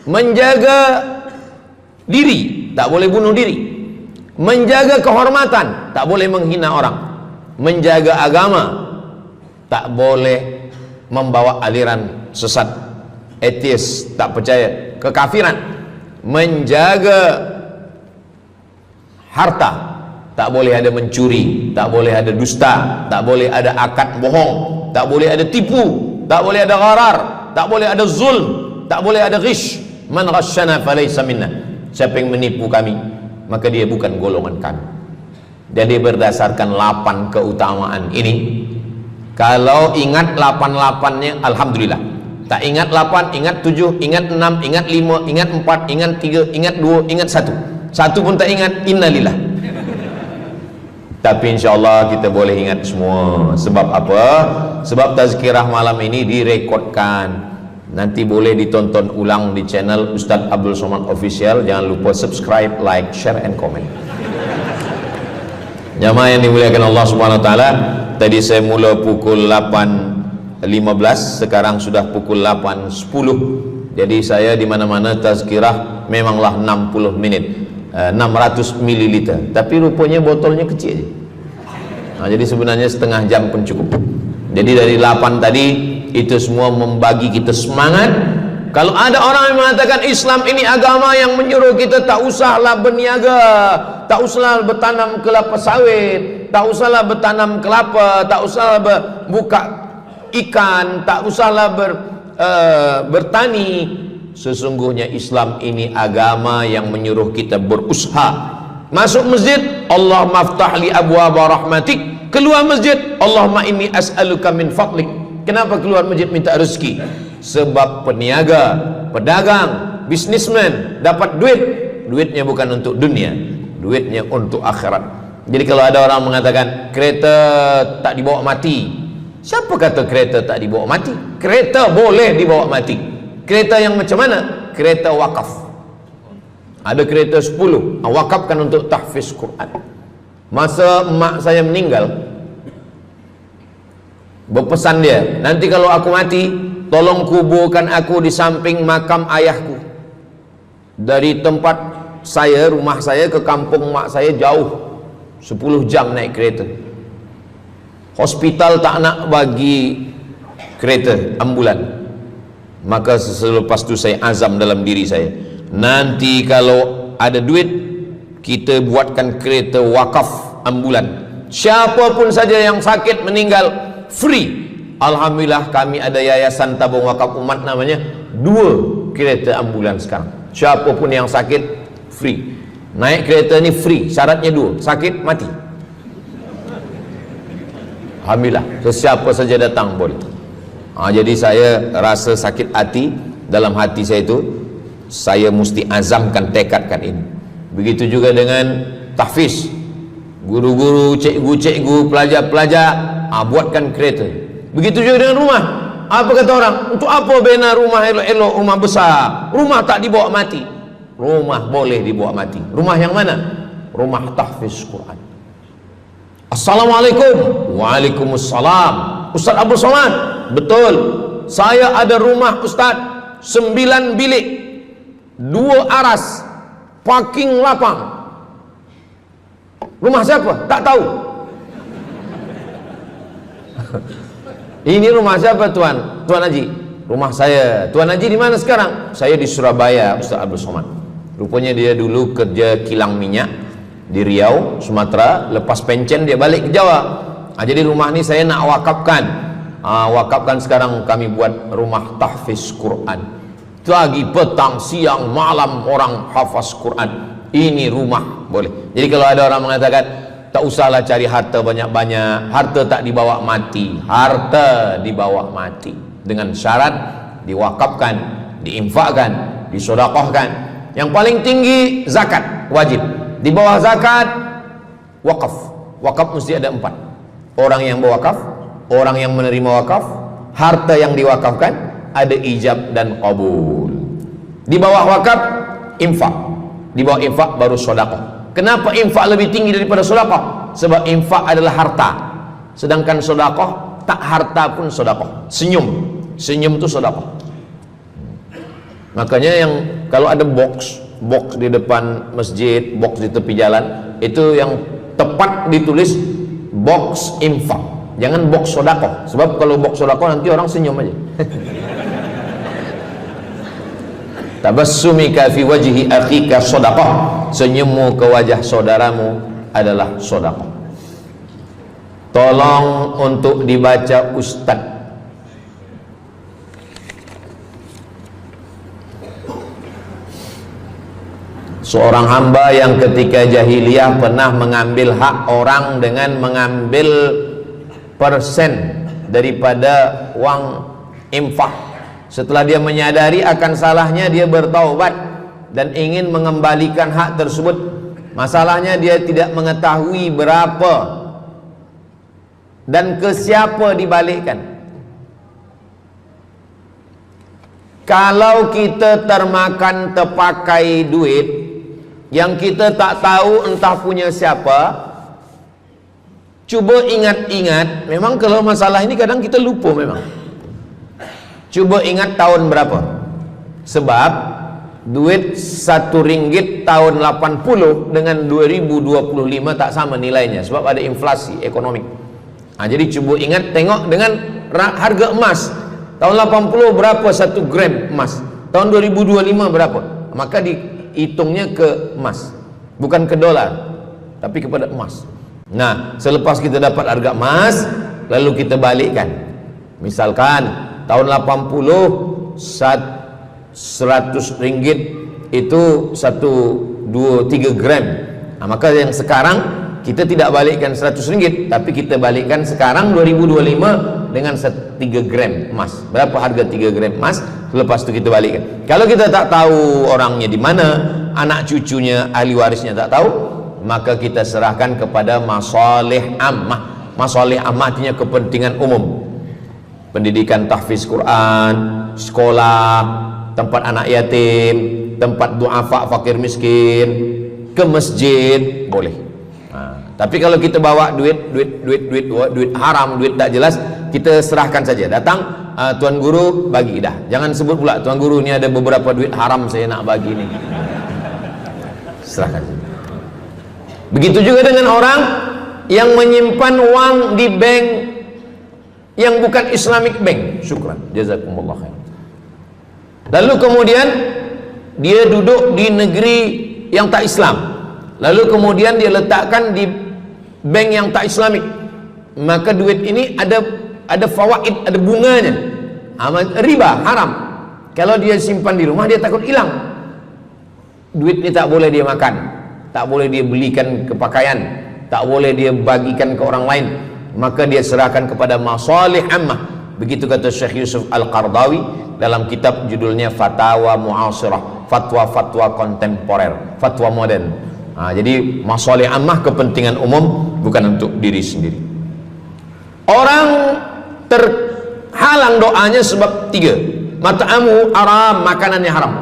Menjaga diri, tak boleh bunuh diri. Menjaga kehormatan, tak boleh menghina orang. Menjaga agama, tak boleh membawa aliran sesat, ateis, tak percaya, kekafiran. Menjaga harta, tak boleh ada mencuri, tak boleh ada dusta, tak boleh ada akad bohong, tak boleh ada tipu, tak boleh ada gharar, tak boleh ada zulm, tak boleh ada ghish. Man ghasyana falaysa minna, siapa yang menipu kami maka dia bukan golongan kami. Jadi berdasarkan 8 keutamaan ini, kalau ingat 8-8-nya alhamdulillah. Tak ingat 8, ingat 7, ingat 6, ingat 5, ingat 4, ingat 3, ingat 2, ingat 1. Satu pun tak ingat, innalillah. Tapi insyaAllah kita boleh ingat semua. Sebab apa? Sebab tazkirah malam ini direkodkan. Nanti boleh ditonton ulang di channel Ustaz Abdul Somad Official. Jangan lupa subscribe, like, share, and comment. Jamaah yang dimuliakan Allah Subhanahu Wa Taala, tadi saya mula pukul 8.15, sekarang sudah pukul 8.10. Jadi saya di mana-mana tazkirah memanglah 60 menit, 600 ml. Tapi rupanya botolnya kecil je. Jadi sebenarnya setengah jam pun cukup. Jadi dari 8 tadi itu semua membagi kita semangat. Kalau ada orang yang mengatakan Islam ini agama yang menyuruh kita tak usahlah berniaga, tak usahlah bertanam kelapa sawit, tak usahlah bertanam kelapa, tak usahlah buka ikan, tak usahlah bertani. Sesungguhnya Islam ini agama yang menyuruh kita berusaha. Masuk masjid, Allahumma aftah li abwaaba rahmatik. Keluar masjid, Allahumma inni as'aluka min fadlik. Kenapa keluar masjid minta rezeki? Sebab peniaga, pedagang, bisnismen dapat duit. Duitnya bukan untuk dunia, duitnya untuk akhirat. Jadi kalau ada orang mengatakan kereta tak dibawa mati, siapa kata kereta tak dibawa mati? Kereta boleh dibawa mati. Kereta yang macam mana? Kereta wakaf. Ada kereta 10, wakafkan untuk tahfiz Quran. Masa mak saya meninggal, berpesan dia, nanti kalau aku mati, tolong kuburkan aku di samping makam ayahku. Dari tempat saya, rumah saya ke kampung mak saya jauh, 10 jam naik kereta. Hospital tak nak bagi kereta ambulan. Maka selepas itu saya azam dalam diri saya, nanti kalau ada duit, kita buatkan kereta wakaf ambulan. Siapapun saja yang sakit meninggal, free, Alhamdulillah kami ada yayasan tabung wakaf umat namanya, 2 kereta ambulans sekarang. Siapapun yang sakit free. Naik kereta ni free, syaratnya 2, sakit mati. Alhamdulillah, sesiapa saja datang boleh. Jadi saya rasa sakit hati, dalam hati saya itu saya mesti azamkan, tekadkan ini. Begitu juga dengan tahfiz, guru-guru, cikgu-cikgu, pelajar-pelajar, buatkan kereta. Begitu juga dengan rumah. Apa kata orang? Untuk apa bina rumah elok-elok, rumah besar? Rumah tak dibawa mati. Rumah boleh dibawa mati. Rumah yang mana? Rumah tahfiz Quran. Assalamualaikum. Waalaikumsalam. Ustaz Abdul Somad, betul, saya ada rumah Ustaz, 9 bilik, 2 aras, parking lapang. Rumah siapa? Tak tahu. Ini rumah siapa Tuan? Tuan Haji. Rumah saya. Tuan Haji di mana sekarang? Saya di Surabaya, Ustaz Abdul Somad. Rupanya dia dulu kerja kilang minyak di Riau, Sumatera. Lepas pencen dia balik ke Jawa. Jadi rumah ni saya nak wakafkan. Wakafkan sekarang kami buat rumah tahfiz Quran. Pagi, petang, siang, malam orang hafaz Quran. Ini rumah boleh. Jadi kalau ada orang mengatakan tak usahlah cari harta banyak-banyak, harta tak dibawa mati. Harta dibawa mati dengan syarat diwakafkan, diinfakkan, disedekahkan. Yang paling tinggi zakat wajib. Di bawah zakat wakaf. Wakaf mesti ada 4. Orang yang berwakaf, orang yang menerima wakaf, harta yang diwakafkan, ada ijab dan qabul. Di bawah wakaf infak. Di bawah infak baru sedekah. Kenapa infak lebih tinggi daripada sedekah? Sebab infak adalah harta, sedangkan sedekah tak harta pun sedekah. Senyum itu sedekah. Makanya yang kalau ada box di depan masjid, box di tepi jalan, itu yang tepat ditulis box infak, jangan box sedekah. Sebab kalau box sedekah nanti orang senyum aja. Tabassumika fi wajhi akhika sedekah. Senyummu ke wajah saudaramu adalah sedekah. Tolong untuk dibaca Ustaz. Seorang hamba yang ketika jahiliyah pernah mengambil hak orang dengan mengambil persen daripada uang infak. Setelah dia menyadari akan salahnya, dia bertaubat dan ingin mengembalikan hak tersebut. Masalahnya dia tidak mengetahui berapa dan ke siapa dibalikkan. Kalau kita termakan terpakai duit yang kita tak tahu entah punya siapa, cuba ingat-ingat. Memang kalau masalah ini kadang kita lupa memang. Coba ingat tahun berapa. Sebab duit RM1 tahun 80 dengan 2025 tak sama nilainya, sebab ada inflasi ekonomi. Jadi coba ingat, tengok dengan harga emas. Tahun 80 berapa 1 gram emas, tahun 2025 berapa. Maka dihitungnya ke emas, bukan ke dolar, tapi kepada emas. Nah, selepas kita dapat harga emas, lalu kita balikkan. Misalkan tahun 80 100 ringgit itu 3 gram. Maka yang sekarang kita tidak balikkan 100 ringgit, tapi kita balikkan sekarang 2025 dengan 3 gram emas. Berapa harga 3 gram emas? Lepas itu kita balikkan. Kalau kita tak tahu orangnya di mana, anak cucunya, ahli warisnya tak tahu, maka kita serahkan kepada masalih ammah. Masalih ammah artinya kepentingan umum. Pendidikan tahfiz Quran, sekolah, tempat anak yatim, tempat duafa fakir miskin, ke masjid boleh. Tapi kalau kita bawa duit haram, duit tak jelas, kita serahkan saja. Datang, tuan guru bagi dah. Jangan sebut pula tuan guru ni ada beberapa duit haram saya nak bagi ni. Serahkan saja. Begitu juga dengan orang yang menyimpan uang di bank yang bukan Islamic bank. Syukran, jazakumullah khair. Lalu kemudian dia duduk di negeri yang tak Islam, lalu kemudian dia letakkan di bank yang tak Islamik. Maka duit ini ada ada fawaid, ada bunganya. Riba haram. Kalau dia simpan di rumah dia takut hilang. Duit ini tak boleh dia makan, tak boleh dia belikan ke pakaian, tak boleh dia bagikan ke orang lain, maka dia serahkan kepada masalih ammah. Begitu kata Syekh Yusuf Al-Qardawi dalam kitab judulnya Fatawa Mu'asirah, fatwa-fatwa kontemporer, fatwa modern. Jadi masalih ammah, kepentingan umum, bukan untuk diri sendiri. Orang terhalang doanya sebab 3. Mat'amu haram, makanannya haram.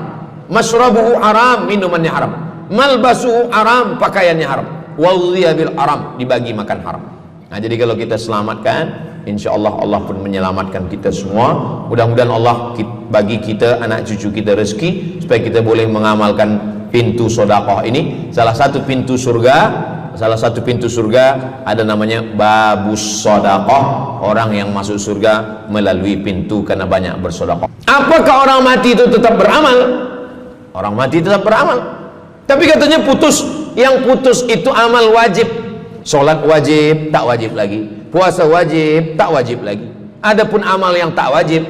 Masrabuhu haram, minumannya haram. Malbasuhu haram, pakaiannya haram. Wadhiya bil haram, dibagi makan haram. Jadi kalau kita selamatkan, insyaallah Allah pun menyelamatkan kita semua. Mudah-mudahan Allah bagi kita, anak cucu kita rezeki, supaya kita boleh mengamalkan pintu sedekah ini. Salah satu pintu surga ada namanya babus sedekah. Orang yang masuk surga melalui pintu karena banyak bersedekah. Apakah orang mati itu tetap beramal? Orang mati tetap beramal, tapi katanya putus. Yang putus itu amal wajib. Sholat wajib, tak wajib lagi. Puasa wajib, tak wajib lagi. Adapun amal yang tak wajib,